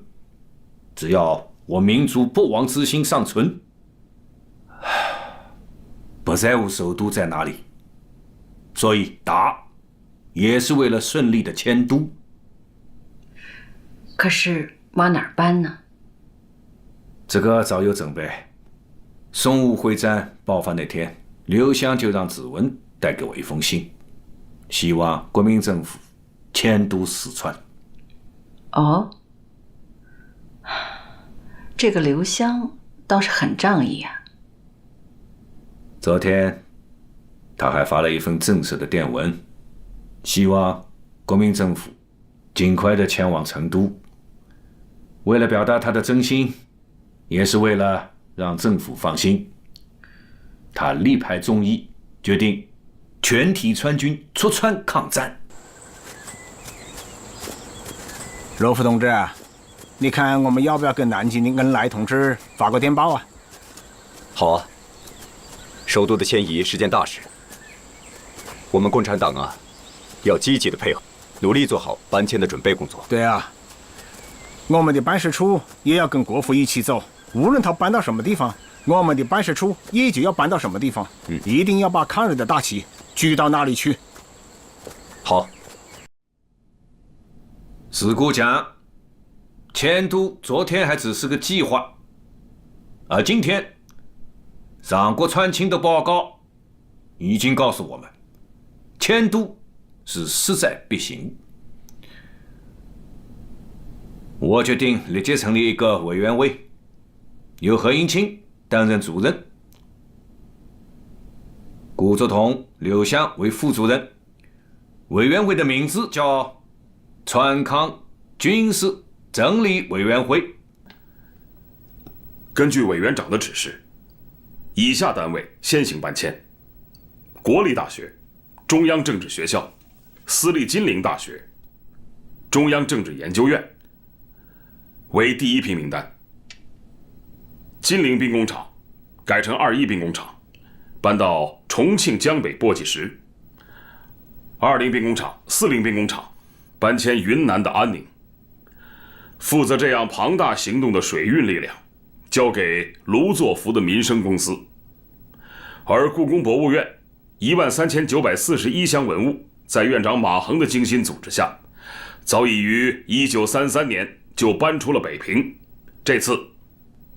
只要我民族不亡之心尚存，不在乎首都在哪里，所以打也是为了顺利的迁都。可是往哪儿搬呢？这个早有准备。淞沪会战爆发那天，刘湘就让子文带给我一封信，希望国民政府迁都四川。哦，这个刘湘倒是很仗义啊。昨天他还发了一封正式的电文，希望国民政府尽快的前往成都。为了表达他的真心，也是为了让政府放心，他力排众议，决定全体川军出川抗战。罗夫同志，你看我们要不要跟南京的恩来同志发个电报啊？好啊，首都的迁移是件大事，我们共产党啊，要积极的配合，努力做好搬迁的准备工作。对啊，我们的办事处也要跟国府一起走，无论他搬到什么地方，我们的办事处也就要搬到什么地方，一定要把抗日的大旗举到哪里去。好。事故讲，迁都昨天还只是个计划，而今天上国川清的报告已经告诉我们，迁都是势在必行。我决定立即成立一个委员会，由何应钦担任主任，顾作同、刘湘为副主任。委员会的名字叫川康军事整理委员会。根据委员长的指示，以下单位先行搬迁：国立大学、中央政治学校、私立金陵大学、中央政治研究院为第一批名单。金陵兵工厂改成21兵工厂，搬到重庆江北簸箕石。20兵工厂、40兵工厂搬迁云南的安宁。负责这样庞大行动的水运力量交给卢作孚的民生公司，而故宫博物院13941箱文物，在院长马衡的精心组织下，早已于1933年就搬出了北平，这次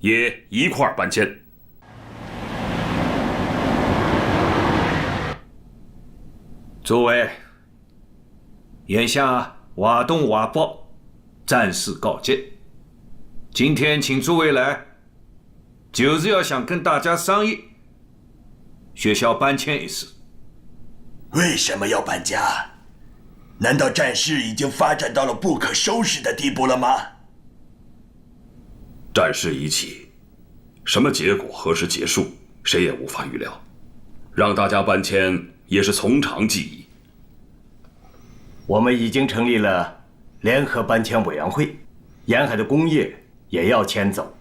也一块儿搬迁。诸位，眼下瓦东瓦报暂时告捷，今天请诸位来，就是要想跟大家商议学校搬迁一事。为什么要搬家？难道战事已经发展到了不可收拾的地步了吗？战事已起，什么结果何时结束，谁也无法预料。让大家搬迁也是从长计议。我们已经成立了联合搬迁委员会，沿海的工业也要迁走。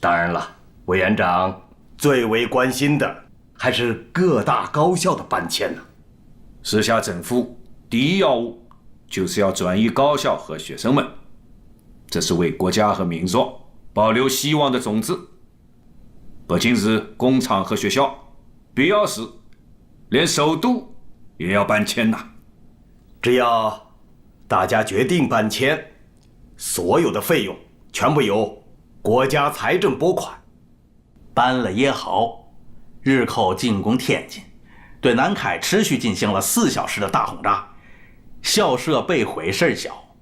当然了，委员长最为关心的还是各大高校的搬迁呢。时下政府第一要务就是要转移高校和学生们，这是为国家和民族保留希望的种子。不仅是工厂和学校，必要时连首都也要搬迁呐。只要大家决定搬迁，所有的费用全部由国家财政拨款。搬了也好，日寇进攻天津，对南开持续进行了4小时的大轰炸，校舍被毁事儿小，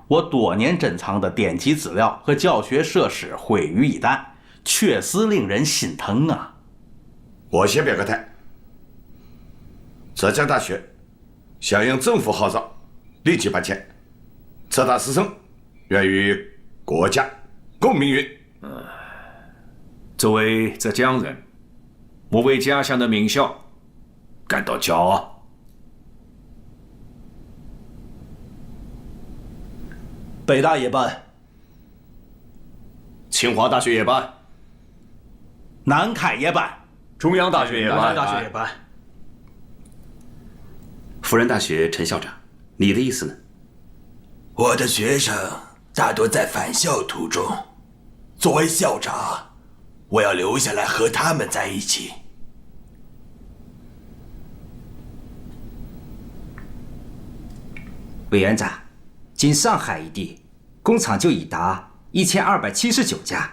我多年珍藏的典籍资料和教学设施毁于一旦，确实令人心疼啊。我先表个态，浙江大学响应政府号召，立即搬迁。浙大师生愿与国家共命运。作为浙江人，我为家乡的名校感到骄傲。北大也搬，清华大学也搬，南开也搬，中央大学也搬，南大学也搬。辅仁大学陈校长，你的意思呢？我的学生大多在返校途中，作为校长，我要留下来和他们在一起。委员长，仅上海一地工厂就已达1279家，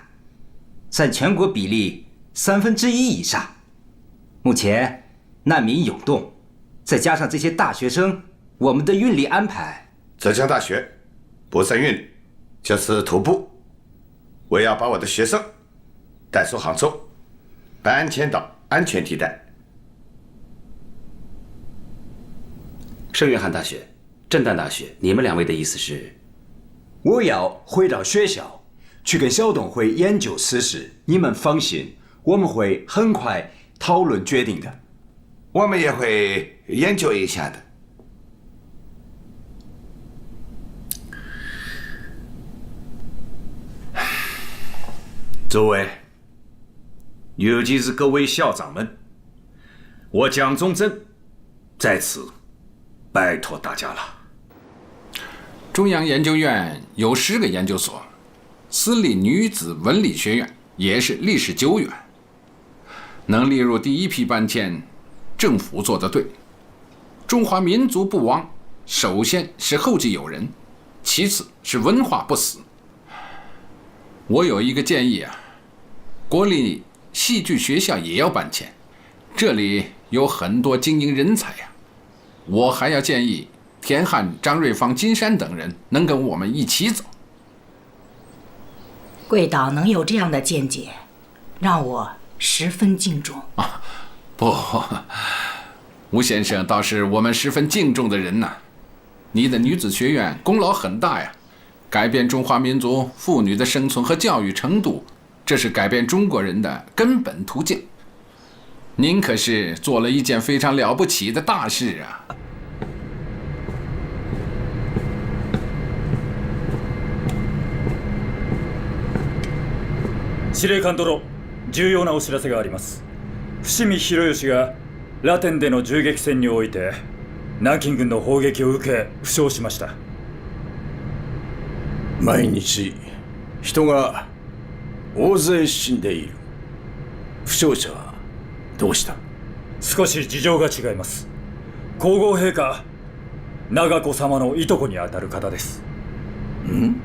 占全国比例1/3以上。目前难民涌动，再加上这些大学生，我们的运力安排，浙江大学不算运力，就是徒步。我要把我的学生带出杭州，搬迁到安全地带。圣约翰大学、震旦大学，你们2位的意思是？我要回到学校去跟校董会研究此事，你们放心，我们会很快讨论决定的。我们也会研究一下的。诸位，尤其是各位校长们，我蒋中正在此拜托大家了。中央研究院有10个研究所，私立女子文理学院也是历史久远，能列入第一批搬迁，政府做得对。中华民族不亡，首先是后继有人，其次是文化不死。我有一个建议啊，国立戏剧学校也要搬迁，这里有很多精英人才呀。我还要建议田汉、张瑞芳、金山等人能跟我们一起走。贵党能有这样的见解，让我十分敬重。不，吴先生倒是我们十分敬重的人呐。你的女子学院功劳很大呀，改变中华民族妇女的生存和教育程度，这是改变中国人的根本途径。您可是做了一件非常了不起的大事啊！司令官殿、重要なお知らせがあります。伏見博義がラテンでの銃撃戦において南京軍の砲撃を受け負傷しました。毎日人が大勢死んでいる。負傷者はどうした？少し事情が違います。皇后陛下、長子様のいとこにあたる方です。ん？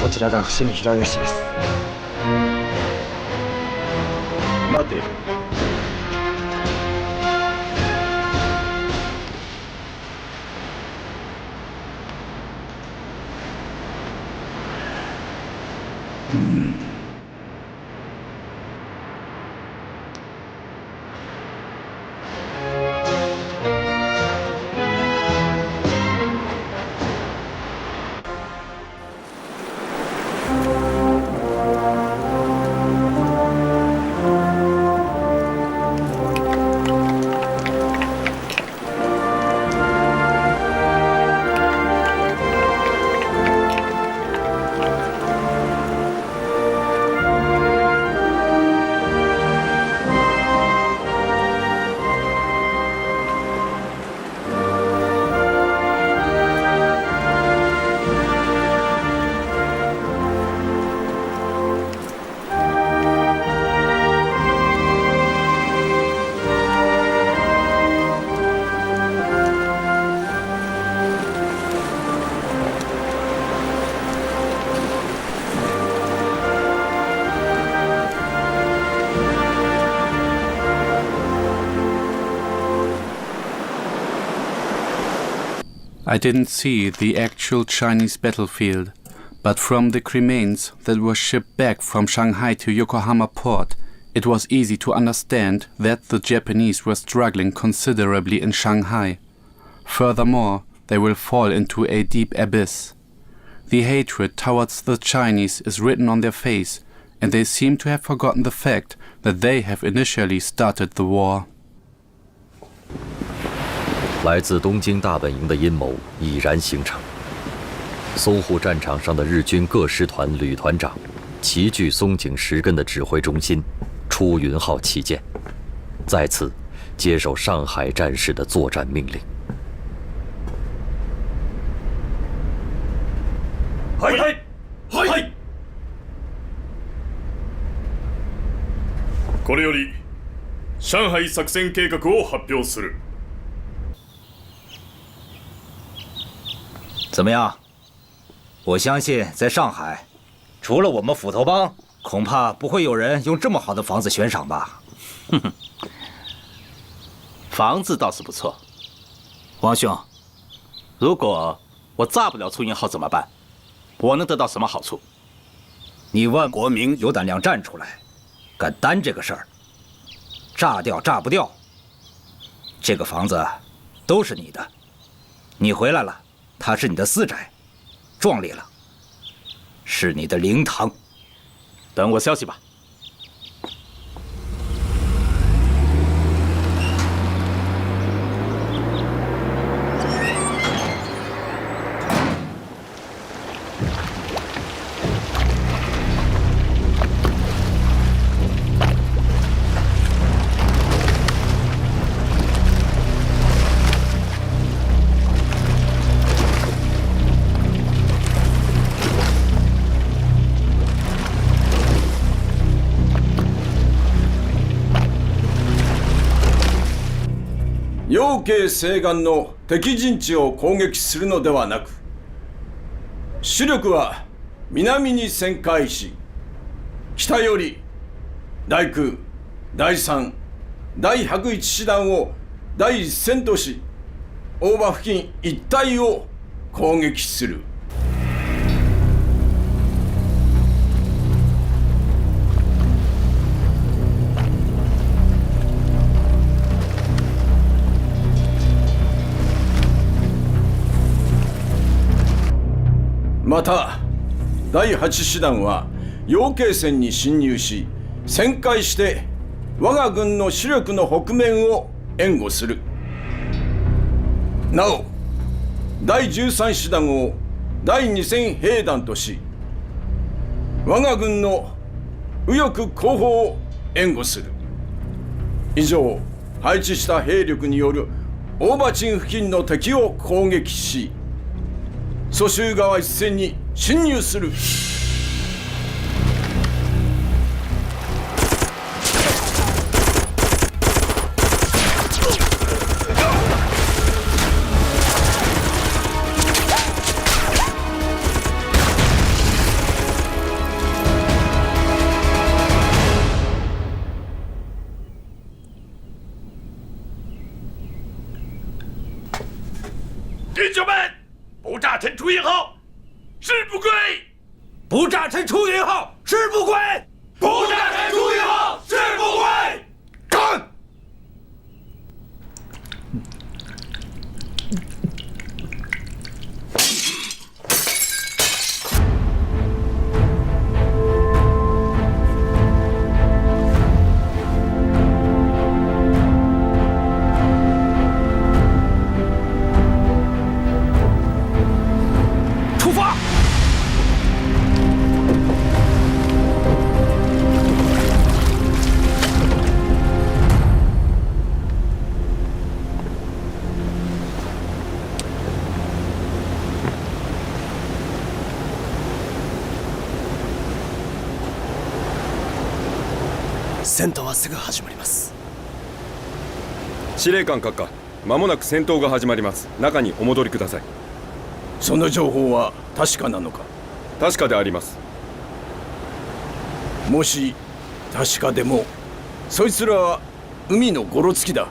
こちらが伏見博義です。待て。I didn't see the actual Chinese battlefield, but from the cremains that were shipped back from Shanghai to Yokohama port, it was easy to understand that the Japanese were struggling considerably in Shanghai. Furthermore, they will fall into a deep abyss. The hatred towards the Chinese is written on their face, and they seem to have forgotten the fact that they have initially started the war. 来自东京大本营的阴谋已然形成。淞沪战场上的日军各师团旅团长齐聚松井石根的指挥中心，出云号旗舰，再次接受上海战事的作战命令。はいはい。これより上海作戦計画を発表する。怎么样？我相信在上海，除了我们斧头帮，恐怕不会有人用这么好的房子悬赏吧？哼哼，房子倒是不错。王兄，如果我炸不了出云号怎么办？我能得到什么好处？你万国民有胆量站出来，敢担这个事儿，炸掉炸不掉，这个房子都是你的。你回来了。它是你的私宅，壮丽了，是你的灵堂。等我消息吧。養鶏西岸の敵陣地を攻撃するのではなく、主力は南に旋回し、北より第9、第3、第101師団を第一線とし、大場付近一帯を攻撃する。また第8師団は養鶏線に侵入し、旋回して我が軍の主力の北面を援護する。なお第13師団を第2000兵団とし、我が軍の右翼後方を援護する。以上、配置した兵力による大場鎮付近の敵を攻撃し、蘇州川一線に侵入する。弟兄们，不炸臣出营后，誓不归！不炸臣出营后，誓不归！不炸臣出营后，誓不归！干！出发！戦闘はすぐ始まります。司令官閣下、間もなく戦闘が始まります。中にお戻りください。その情報は確かなのか？確かであります。もし確かでも、そいつらは海のゴロつきだ。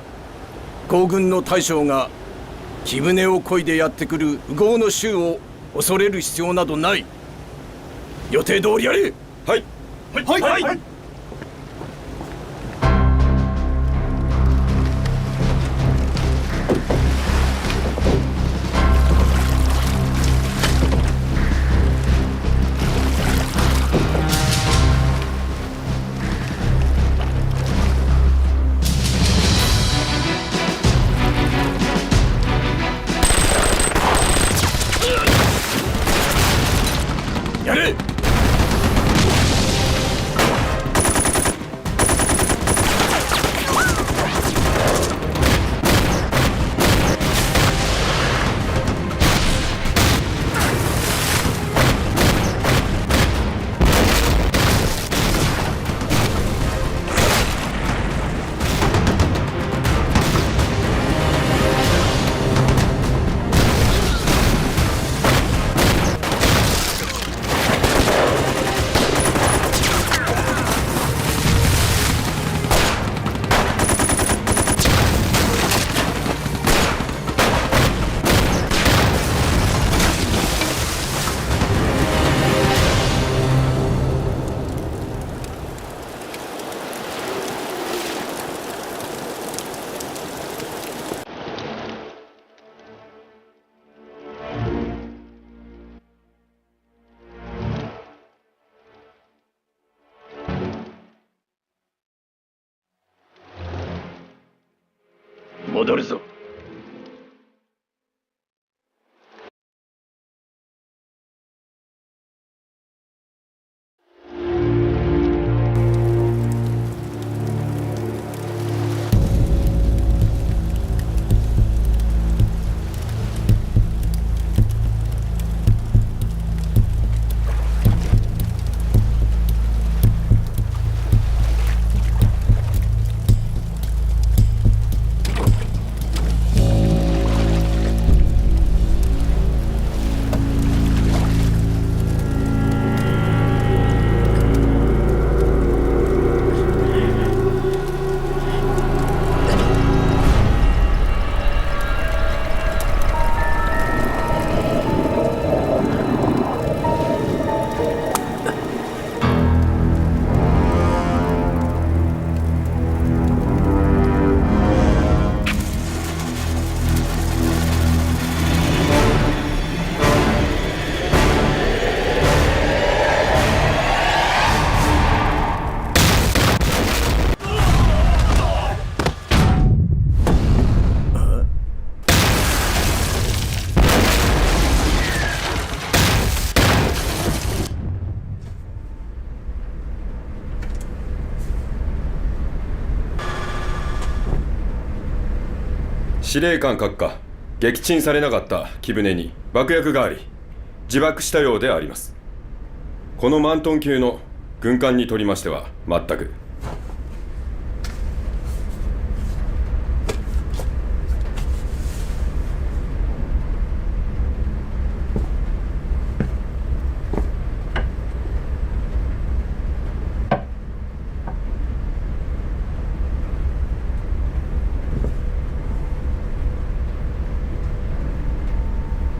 皇軍の大将が貴船を漕いでやってくる右豪の衆を恐れる必要などない。予定通りやれ。はい。はいはいはい、はい。やれ！戻るぞ。司令官閣下、撃沈されなかった貴船に爆薬があり、自爆したようであります。このマントン級の軍艦にとりましては全く。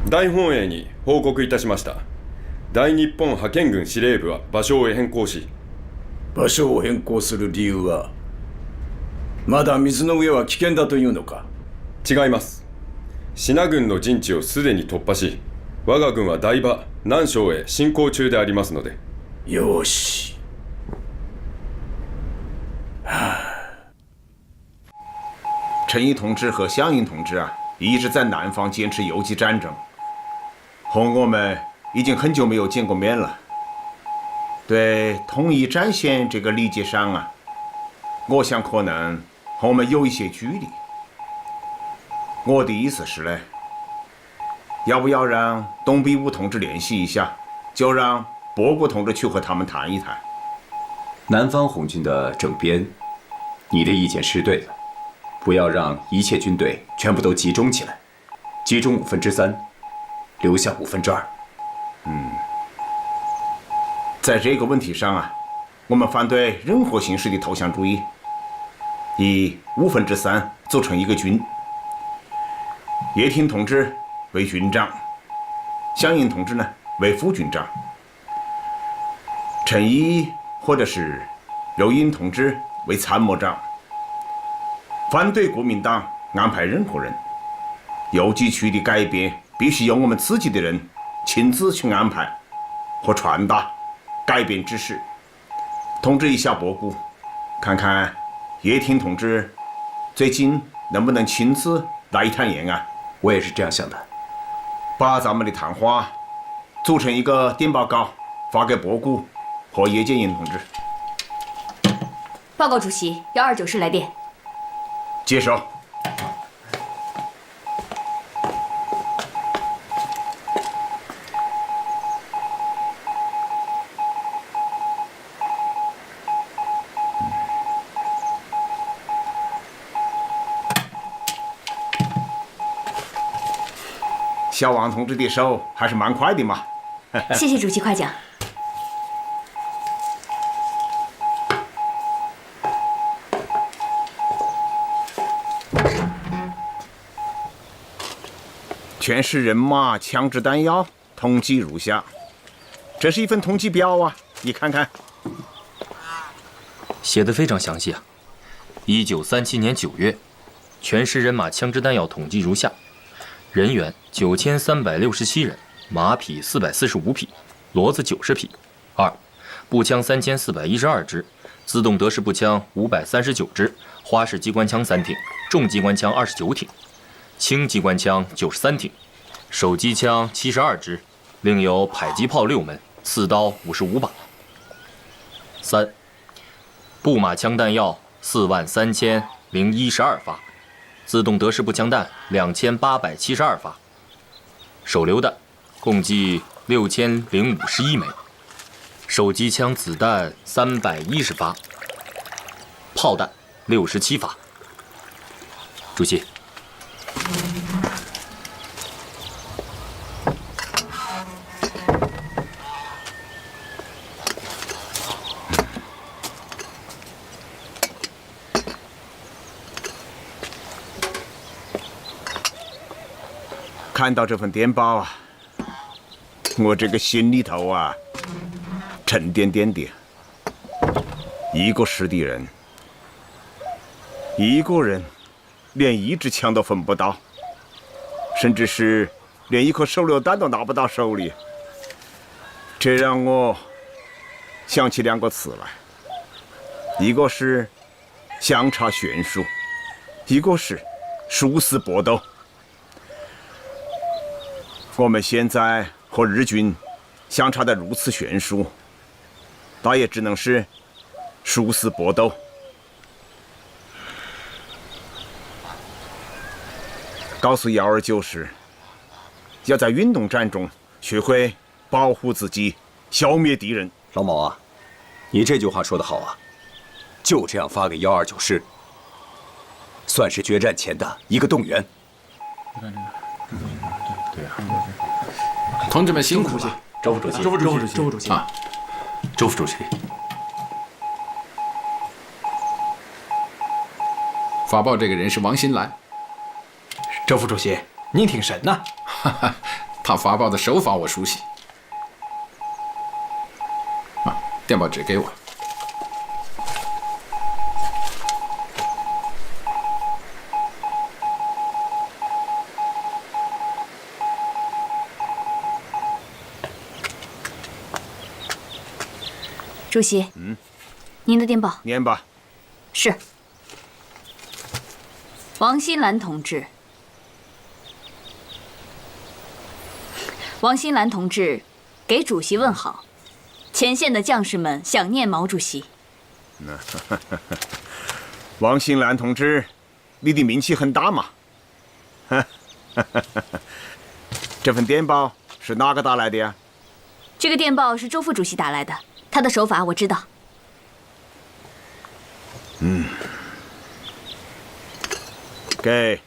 大本営に報告いたしました。大日本派遣軍司令部は場所を変更し。場所を変更する理由は、まだ水の上は危険だというのか？違います。支那軍の陣地をすでに突破し、我が軍は台場、南昌へ進行中でありますので。よし。陈毅同志和项英同志啊，一直在南方坚持游击战争，和我们已经很久没有见过面了。对统一战线这个理解上啊，我想可能和我们有一些距离。我的意思是呢，要不要让董必武同志联系一下，就让博古同志去和他们谈一谈。南方红军的整编，你的意见是对的，不要让一切军队全部都集中起来，集中3%，留下2%。在这个问题上啊，我们反对任何形式的投降主义，以3%组成一个军。叶挺同志为军长，项英同志呢为副军长，陈毅或者是刘英同志为参谋长。反对国民党安排任何人，游击区的改变必须由我们自己的人亲自去安排和传达改变指示。通知一下博古，看看叶挺同志最近能不能亲自来一趟延安。我也是这样想的。把咱们的谈话组成一个电报稿，发给博古和叶剑英同志。报告主席，129师来电。接收。小王同志的手还是蛮快的嘛。谢谢主席夸奖。全市人马、枪支弹药统计如下。这是一份统计表啊，你看看。写得非常详细啊。1937年9月，全市人马、枪支弹药统计如下：人员9367人，马匹445匹，骡子90匹。2. 步枪3412支，自动德式步枪539支，花式机关枪3挺，重机关枪29挺，轻机关枪93挺，手机枪72支，另有迫击炮6门，刺刀55把。3. 步马枪弹药43012发，自动德式步枪弹2872发，手榴弹共计6051枚，手机枪子弹310发，炮弹67发。主席。看到这份电报啊，我这个心里头啊沉甸甸的。一个师弟人，一个人连一支枪都分不到，甚至是连一颗手榴弹都拿不到手里，这让我想起2个词来，一个是相差悬殊，一个是殊死搏斗。我们现在和日军相差得如此悬殊，那也只能是殊死搏斗。告诉129师，要在运动战中学会保护自己，消灭敌人。老毛啊，你这句话说得好啊！就这样发给129师，算是决战前的一个动员。同志们辛苦了。周副主席，周副主席啊，周副主席。发报这个人是王新兰。周副主席，您挺神呐！他发报的手法我熟悉。啊，电报纸给我。主席，您的电报。念吧。是。王新兰同志，王新兰同志给主席问好，前线的将士们想念毛主席。王新兰同志，你的名气很大嘛。这份电报是哪个打来的呀？这个电报是周副主席打来的。他的手法我知道。给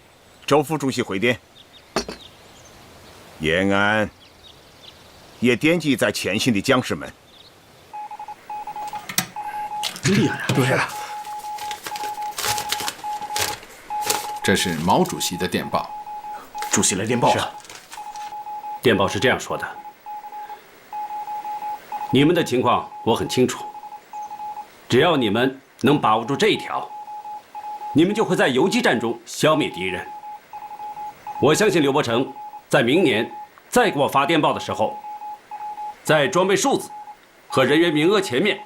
周副主席回电。延安也惦记在前线的将士们。厉害啊！对啊。这是毛主席的电报。主席来电报了。电报是这样说的。你们的情况我很清楚，只要你们能把握住这一条，你们就会在游击战中消灭敌人。我相信刘伯承在明年再给我发电报的时候，在装备数字和人员名额前面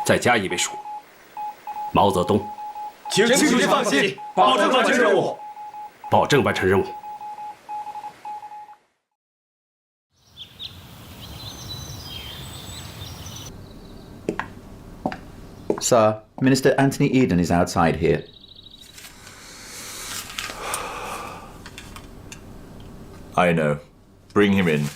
再加一位数。毛泽东，请主席放心，保证完成任务。保证完成任务。Sir, Minister Anthony Eden is outside here. I know. Bring him in.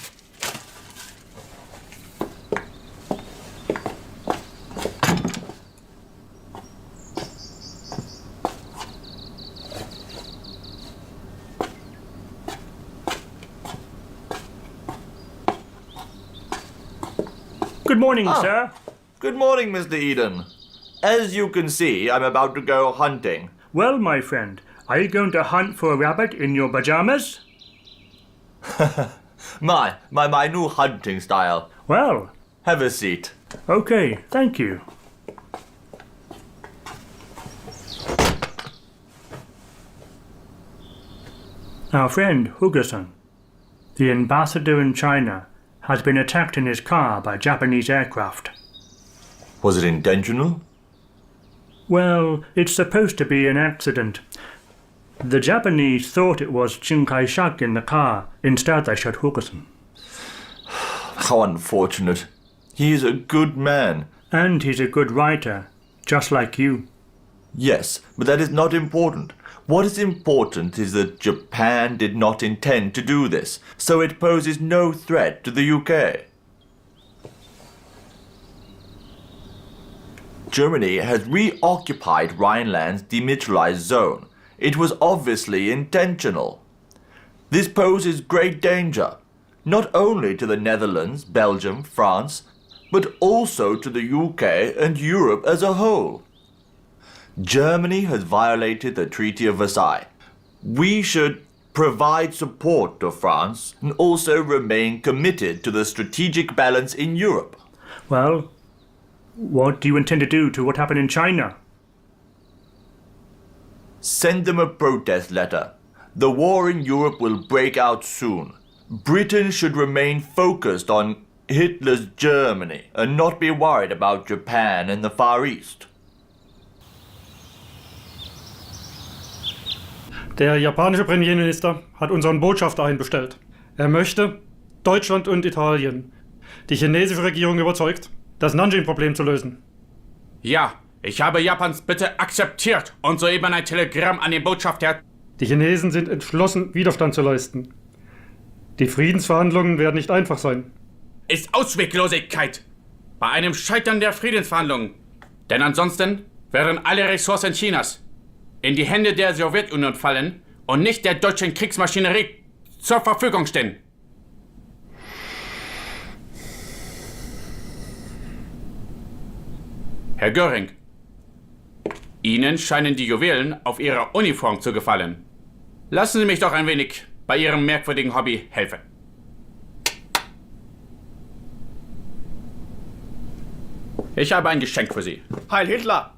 Good morning, sir. Good morning, Mr. Eden. As you can see, I'm about to go hunting. Well, my friend, are you going to hunt for a rabbit in your pajamas? my new hunting style. Well. Have a seat. Okay, thank you. Our friend Hugerson, the ambassador in China, has been attacked in his car by Japanese aircraft. Was it intentional? Well, it's supposed to be an accident. The Japanese thought it was Chiang Kai-shek in the car. Instead, they shot Hugerson. How unfortunate. He is a good man. And he's a good writer, just like you. Yes, but that is not important. What is important is that Japan did not intend to do this, so it poses no threat to the UK. Germany has reoccupied Rhineland's demilitarized zone. It was obviously intentional. This poses great danger, not only to the Netherlands, Belgium, France, but also to the UK and Europe as a whole. Germany has violated the Treaty of Versailles. We should provide support to France and also remain committed to the strategic balance in Europe. Well, what do you intend to do to what happened in China? Send them a protest letter. The war in Europe will break out soon. Britain should remain focused on Hitler's Germany and not be worried about Japan and the Far East. Der japanische Premierminister hat unseren Botschafter einbestellt. Er möchte Deutschland und Italien, die chinesische Regierung überzeugt, das Nanjing-Problem zu lösen. Ja, Ich habe Japans Bitte akzeptiert und soeben ein Telegramm an den Botschafter. Die Chinesen sind entschlossen, Widerstand zu leisten. Die Friedensverhandlungen werden nicht einfach sein. Ist Ausweglosigkeit bei einem Scheitern der Friedensverhandlungen. Denn ansonsten werden alle Ressourcen Chinas in die Hände der Sowjetunion fallen und nicht der deutschen Kriegsmaschinerie zur Verfügung stehen. Herr Göring, Ihnen scheinen die Juwelen auf Ihrer Uniform zu gefallen. Lassen Sie mich doch ein wenig bei Ihrem merkwürdigen Hobby helfen. Ich habe ein Geschenk für Sie. Heil Hitler!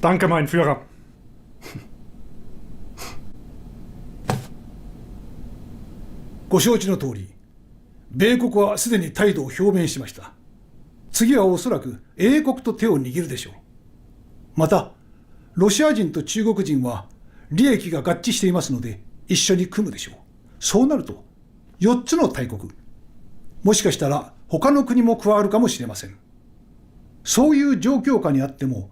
Danke, mein Führer. ご承知の通り、米国はすでに態度を表明しました。次はおそらく英国と手を握るでしょう。また、ロシア人と中国人は利益が合致していますので、一緒に組むでしょう。そうなると、4つの大国、もしかしたら他の国も加わるかもしれません。そういう状況下にあっても、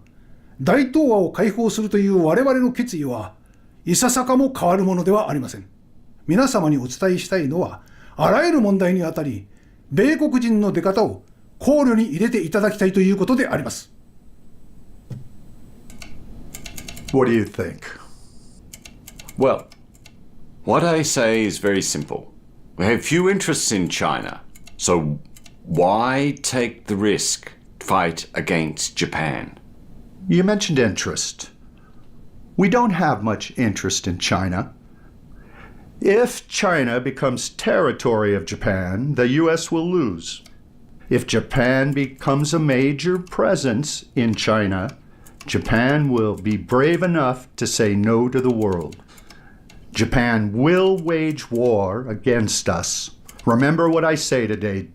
大東亜を解放するという我々の決意はいささかも変わるものではありません。皆様にお伝えしたいのは、あらゆる問題にあたり、米国人の出方を考慮に入れていただきたいということであります。What do you think? Well, what I say is very simple. We have few interests in China, so why take the risk to fight against Japan? You mentioned interest. We don't have much interest in China. If China becomes territory of Japan, the U.S. will lose. If Japan becomes a major presence in China, Japan will be brave enough to say no to the world. Japan will wage war against us. Remember what I say today.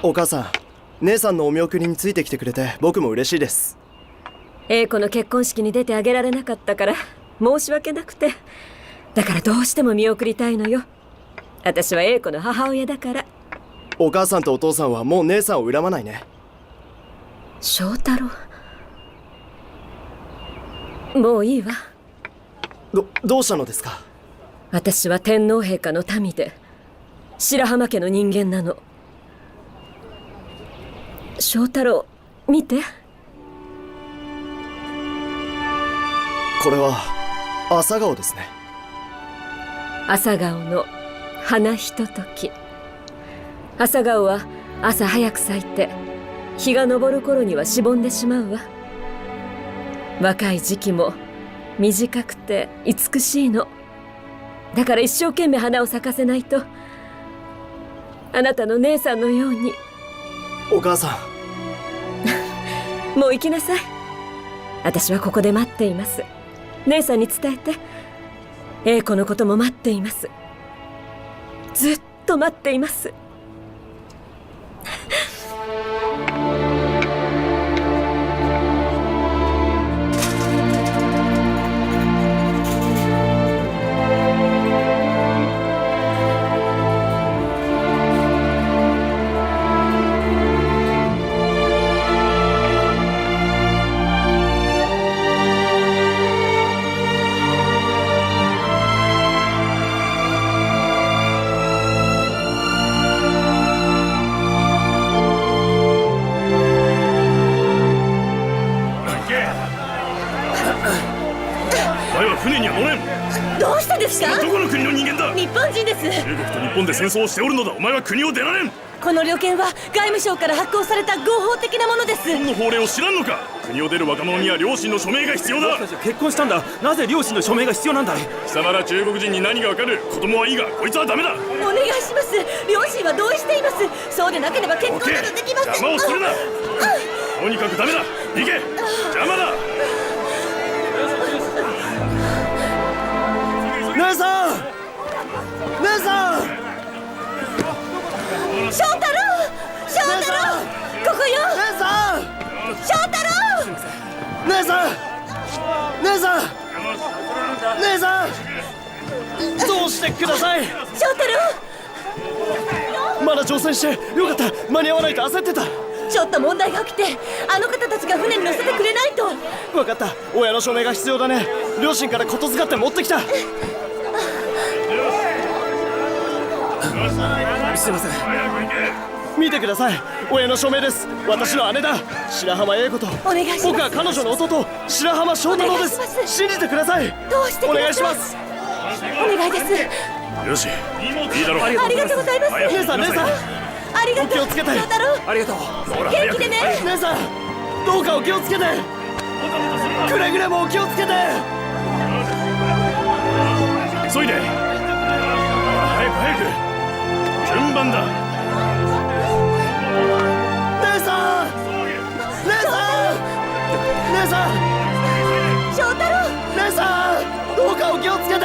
Oka-san, お母さん、姉さんのお見送りについてきてくれて僕も嬉しいです。英子の結婚式に出てあげられなかったから申し訳なくて、だからどうしても見送りたいのよ。私は英子の母親だから。お母さんとお父さんはもう姉さんを恨まないね。翔太郎、もういいわ。どうしたのですか？私は天皇陛下の民で白浜家の人間なの。翔太郎、見て。これは朝顔ですね。朝顔の花ひととき。朝顔は朝早く咲いて日が昇る頃にはしぼんでしまうわ。若い時期も短くて美しいの。だから一生懸命花を咲かせないと、あなたの姉さんのように。お母さんもう行きなさい。私はここで待っています。姉さんに伝えて、英子のことも待っています。ずっと待っています。どうしてですか？どこの国の人間だ？日本人です。中国と日本で戦争をしておるのだ。お前は国を出られん。この旅券は外務省から発行された合法的なものです。の法令を知らんのか。国を出る若者には両親の署名が必要だ。僕たちは結婚したんだ。なぜ両親の署名が必要なんだい。貴様ら中国人に何がわかる。子供はいいがこいつはダメだ。お願いします。両親は同意しています。そうでなければ結婚などできません。邪魔をするな。とにかくダメだ。行け。邪魔だ。姉さん、姉さん、翔太郎、翔太郎、ここよ。姉さん、翔太郎、姉さん、姉さん、姉さん、どうしてください。翔太郎、まだ乗船してよかった。間に合わないと焦ってた。ちょっと問題が起きて、あの方たちが船に乗せてくれないと。分かった。親の署名が必要だね。両親からことづかって持ってきた。すいません。見てください。親の署名です。私の姉だ。白浜英子と。お願いします。僕は彼女の弟、白浜翔太郎です。信じてください。どうしてください。お願いします。お願いです。よし、いいだろう。ありがとうございます。姉さん、姉さん、ありがとう。お気をつけて。翔太郎、ありがとう。元気でね。姉さん、どうかお気をつけて。くれぐれもお気をつけて。急いで。早く早く。順番だ。姉さん、姉さん、姉さん、翔太郎、姉さん、どうかお気をつけて。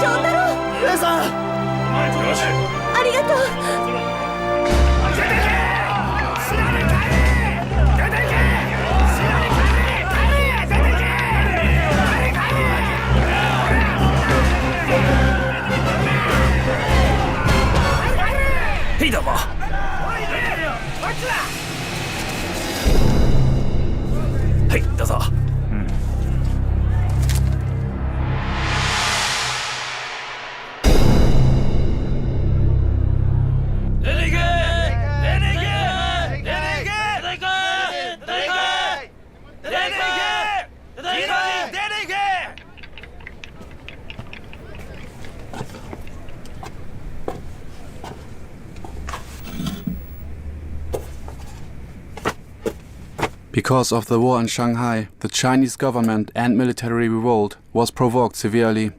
翔太郎、姉さん、よし。ありがとう。ヘイだわ。はい、どうぞ。Because of the war in Shanghai, the Chinese government and military revolt was provoked severely.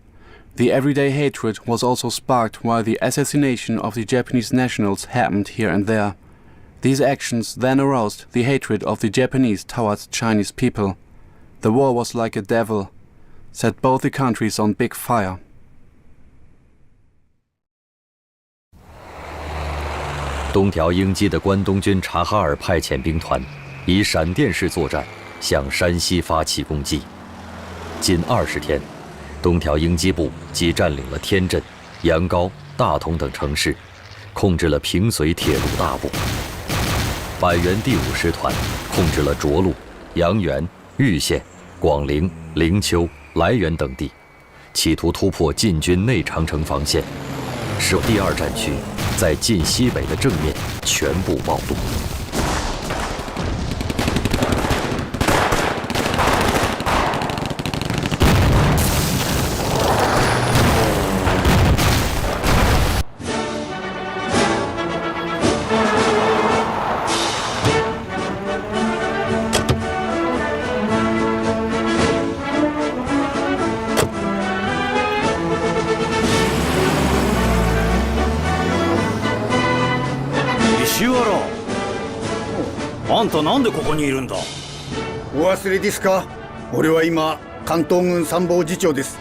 The everyday hatred was also sparked while the assassination of the Japanese nationals happened here and there. These actions then aroused the hatred of the Japanese towards Chinese people. The war was like a devil, set both the countries on big fire. 东条英机的关东军察哈尔派遣兵团以闪电式作战向山西发起攻击。仅20天，东条英机部即占领了天镇、阳高、大同等城市，控制了平绥铁路大部。百元第5师团控制了涿鹿、阳原、玉县、广陵、灵丘、涞源等地，企图突破晋军内长城防线，使第2战区在晋西北的正面全部暴露。あんたなんでここにいるんだ。お忘れですか。俺は今関東軍参謀次長です。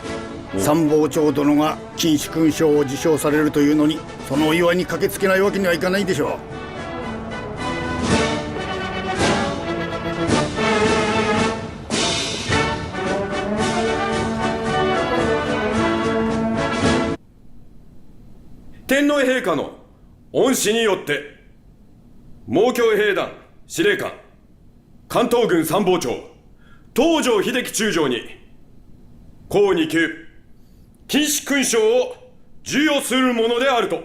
参謀長殿が金主勲章を受章されるというのに、そのお祝いに駆けつけないわけにはいかないでしょう。天皇陛下の恩賜によって蒙強兵団司令官関東軍参謀長東条英機中将に甲2級金主勲章を授与するものであると。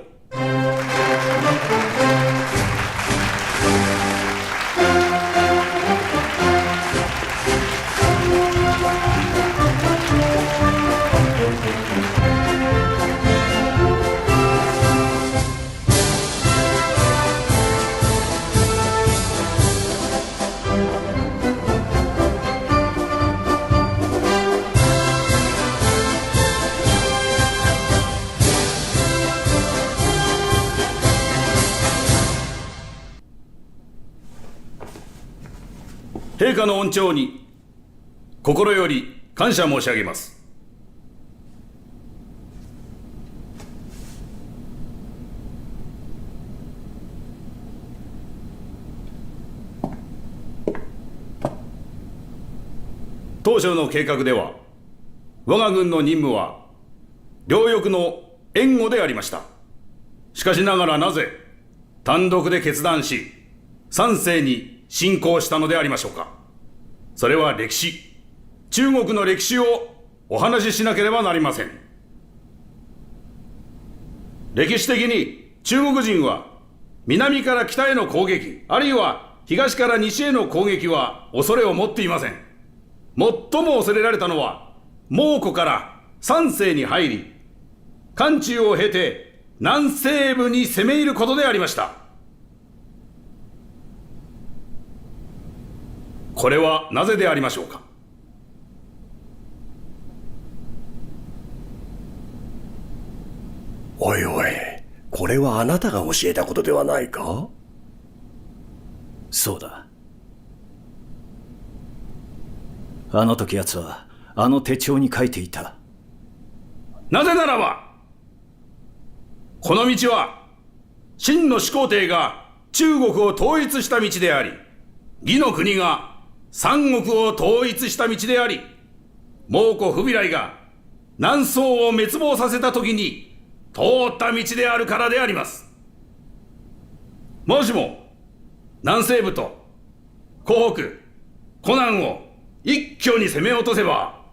陛下の恩寵に心より感謝申し上げます。当初の計画では我が軍の任務は両翼の援護でありました。しかしながらなぜ単独で決断し三世に侵攻したのでありましょうか。それは歴史、中国の歴史をお話ししなければなりません。歴史的に中国人は南から北への攻撃、あるいは東から西への攻撃は恐れを持っていません。最も恐れられたのは蒙古から三世に入り、漢中を経て南西部に攻め入ることでありました。これはなぜでありましょうか。おいおい、これはあなたが教えたことではないか？そうだ。あの時奴はあの手帳に書いていた。なぜならばこの道は秦の始皇帝が中国を統一した道であり、魏の国が三国を統一した道であり、蒙古フビライが南宋を滅亡させた時に通った道であるからであります。もしも南西部と湖北、湖南を一挙に攻め落とせば、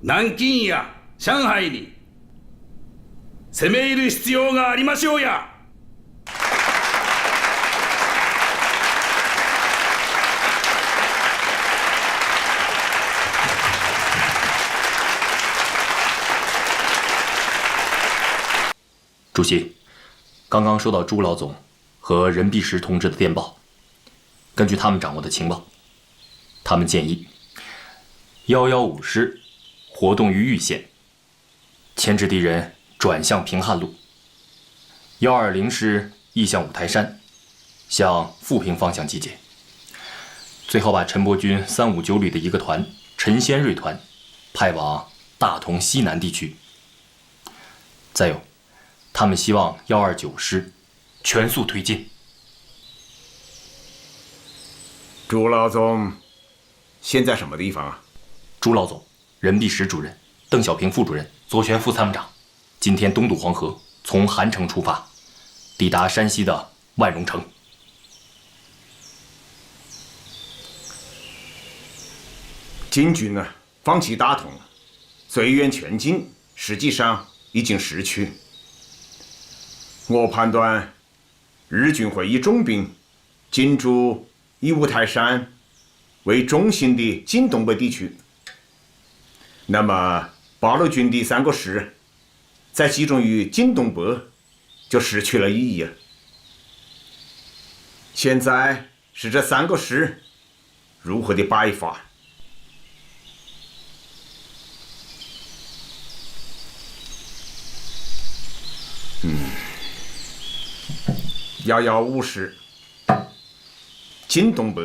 南京や上海に攻め入る必要がありましょうや。主席，刚刚收到朱老总和任弼时同志的电报，根据他们掌握的情报，他们建议115师活动于玉县，牵制敌人转向平汉路；120师意向五台山，向富平方向集结。最后把陈伯钧359旅的一个团陈先锐团派往大同西南地区。再有，他们希望129师全速推进。朱老总现在什么地方啊？朱老总、任弼时主任、邓小平副主任、左旋副参谋长，今天东渡黄河，从韩城出发，抵达山西的万荣城。金军呢，放弃大同，随缘全进，实际上已经失去。我判断，日军会以重兵进驻以五台山为中心的晋东北地区。那么，八路军的3个师再集中于晋东北，就失去了意义了。现在是这3个师如何的摆法。115师晋东北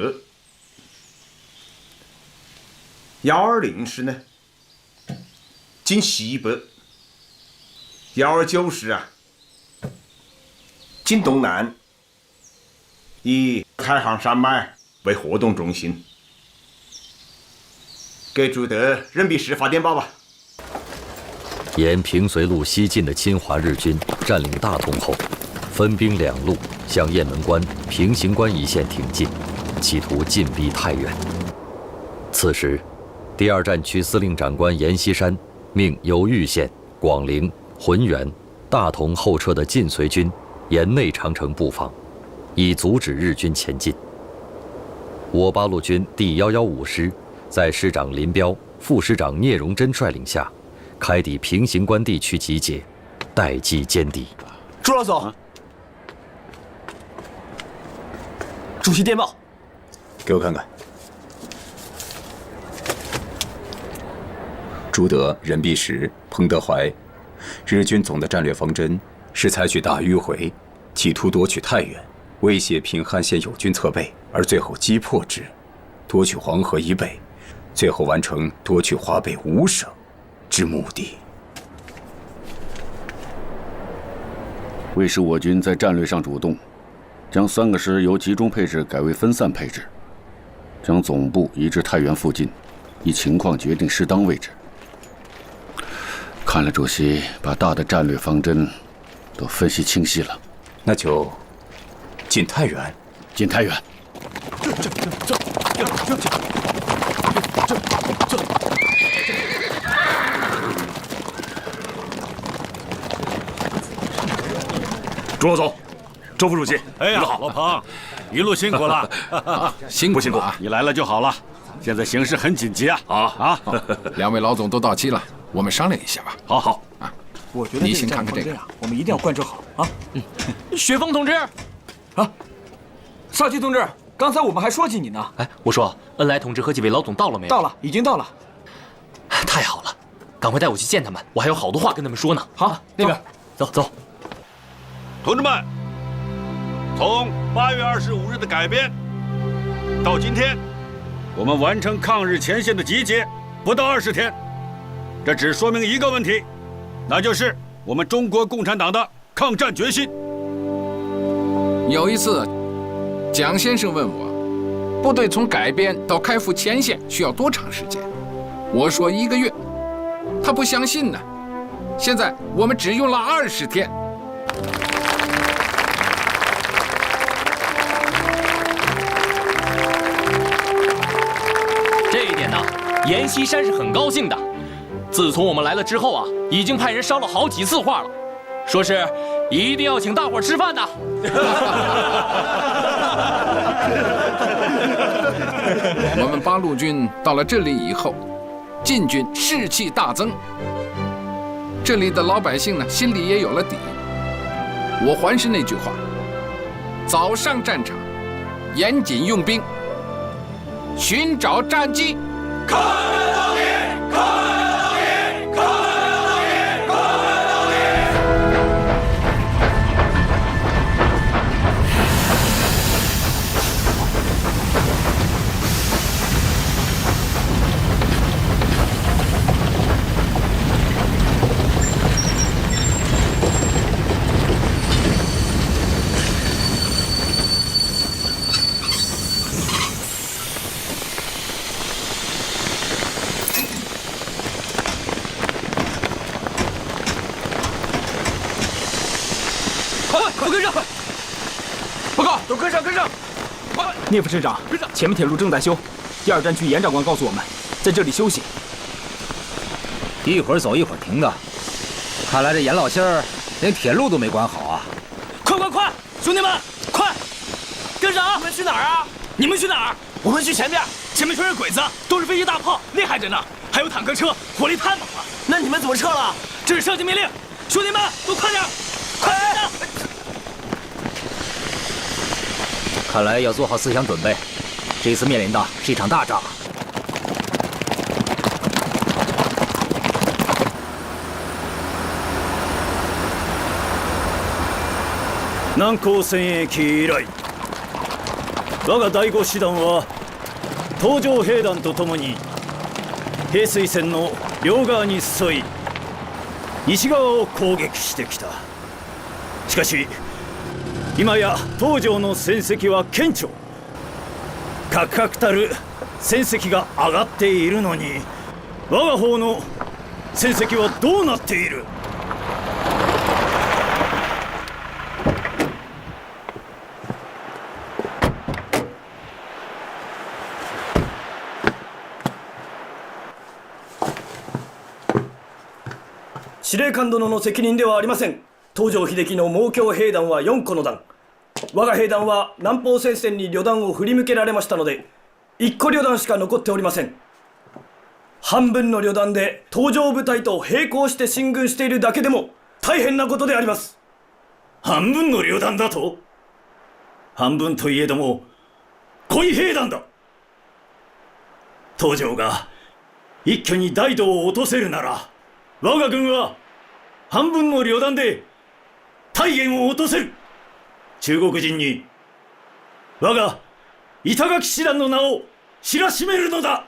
，120师呢晋西北，129师啊晋东南，以太行山脉为活动中心。给朱德、任弼时发电报吧。沿平绥路西进的侵华日军占领大同后，分兵2路向雁门关、平型关一线挺进，企图进逼太原。此时，第2战区司令长官阎锡山命由玉县、广陵、浑源、大同后撤的晋绥军沿内长城布防，以阻止日军前进。我八路军第115师在师长林彪、副师长聂荣臻率领下，开抵平型关地区集结，待机歼敌。朱老总，主席电报，给我看看。朱德、任弼时、彭德怀，日军总的战略方针是采取大迂回，企图夺取太原，威胁平汉线友军侧背，而最后击破之。夺取黄河以北，最后完成夺取华北5省之目的。为使我军在战略上主动，将3个师由集中配置改为分散配置，将总部移至太原附近，依情况决定适当位置。看来主席把大的战略方针都分析清晰了，那就进太原。进太原。朱老总，周副主席，哎呀，老彭，一路辛苦了，辛苦不辛苦？你来了就好了。现在形势很紧急啊！2位老总都到齐了，我们商量一下吧。好啊，我觉得你先看看这个，我们一定要贯彻好啊。雪峰同志，啊，少奇同志，刚才我们还说起你呢。哎，我说恩来同志和几位老总到了没有？到了，已经到了。太好了，赶快带我去见他们，我还有好多话跟他们说呢。好，那边走。同志们，从8月25日的改编到今天，我们完成抗日前线的集结不到20天，这只说明一个问题，那就是我们中国共产党的抗战决心。有一次，蒋先生问我，部队从改编到开赴前线需要多长时间？我说1个月，他不相信呢。现在我们只用了20天。这一点呢，阎锡山是很高兴的。自从我们来了之后啊，已经派人捎了好几次话了，说是一定要请大伙儿吃饭的。我们八路军到了这里以后，晋军士气大增，这里的老百姓呢心里也有了底。我还是那句话，早上战场，严谨用兵，寻找战机。抗日斗争，抗日斗争，抗日斗争，抗日斗都跟上！报告，都跟上！聂副师长，前面铁路正在修，第2战区严长官告诉我们，在这里休息。一会儿走一会儿停的，看来这严老仙儿连铁路都没管好啊！快，兄弟们，快，跟上！你们去哪儿啊？你们去哪儿？我们去前面，前面全是鬼子，都是飞机大炮，厉害着呢，还有坦克车，火力太猛了。那你们怎么撤了？这是上级命令，兄弟们都快点，快点！看来要做好思想准备，这次面临的是一场大仗。南高戦役以来、我が第5師団は東条兵団とともに平水線の両側に沿い西側を攻撃してきた。しかし今や東条の戦績は顕著、確々たる戦績が上がっているのに、我が方の戦績はどうなっている？司令官殿の責任ではありません。東条英機の猛強兵団は4個の団、我が兵団は南方戦線に旅団を振り向けられましたので、1個旅団しか残っておりません。半分の旅団で東条部隊と並行して進軍しているだけでも大変なことであります。半分の旅団だと？半分といえども濃い兵団だ。東条が一挙に大道を落とせるなら、我が軍は半分の旅団で大元を落とせる。中国人に我が板垣師団の名を知らしめるのだ。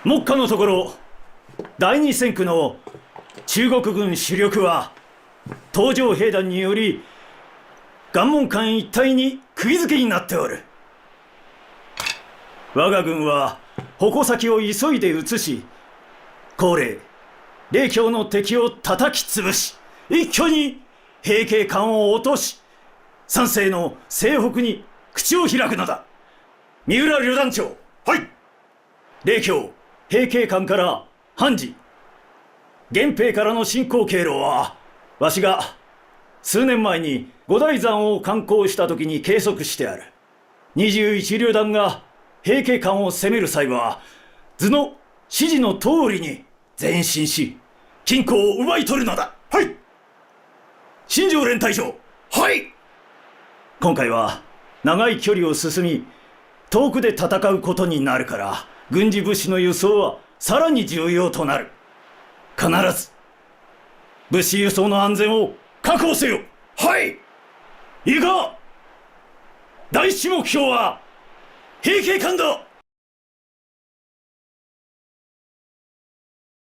目下のところ第二戦区の中国軍主力は東条兵団により関門間一帯に釘付けになっておる。我が軍は矛先を急いで移し、高麗霊郷の敵を叩き潰し、一挙に平家間を落とし、三世の西北に口を開くのだ。三浦旅団長。はい。霊郷平家間から判事、源平からの進行経路はわしが数年前に五台山を観光した時に計測してある。21旅団が平家間を攻める際は図の指示の通りに前進し金庫を奪い取るのだ。はい。新庄連隊長。はい。今回は長い距離を進み遠くで戦うことになるから、軍事物資の輸送はさらに重要となる。必ず物資輸送の安全を確保せよ。はい。いいか、第一目標は平家間だ。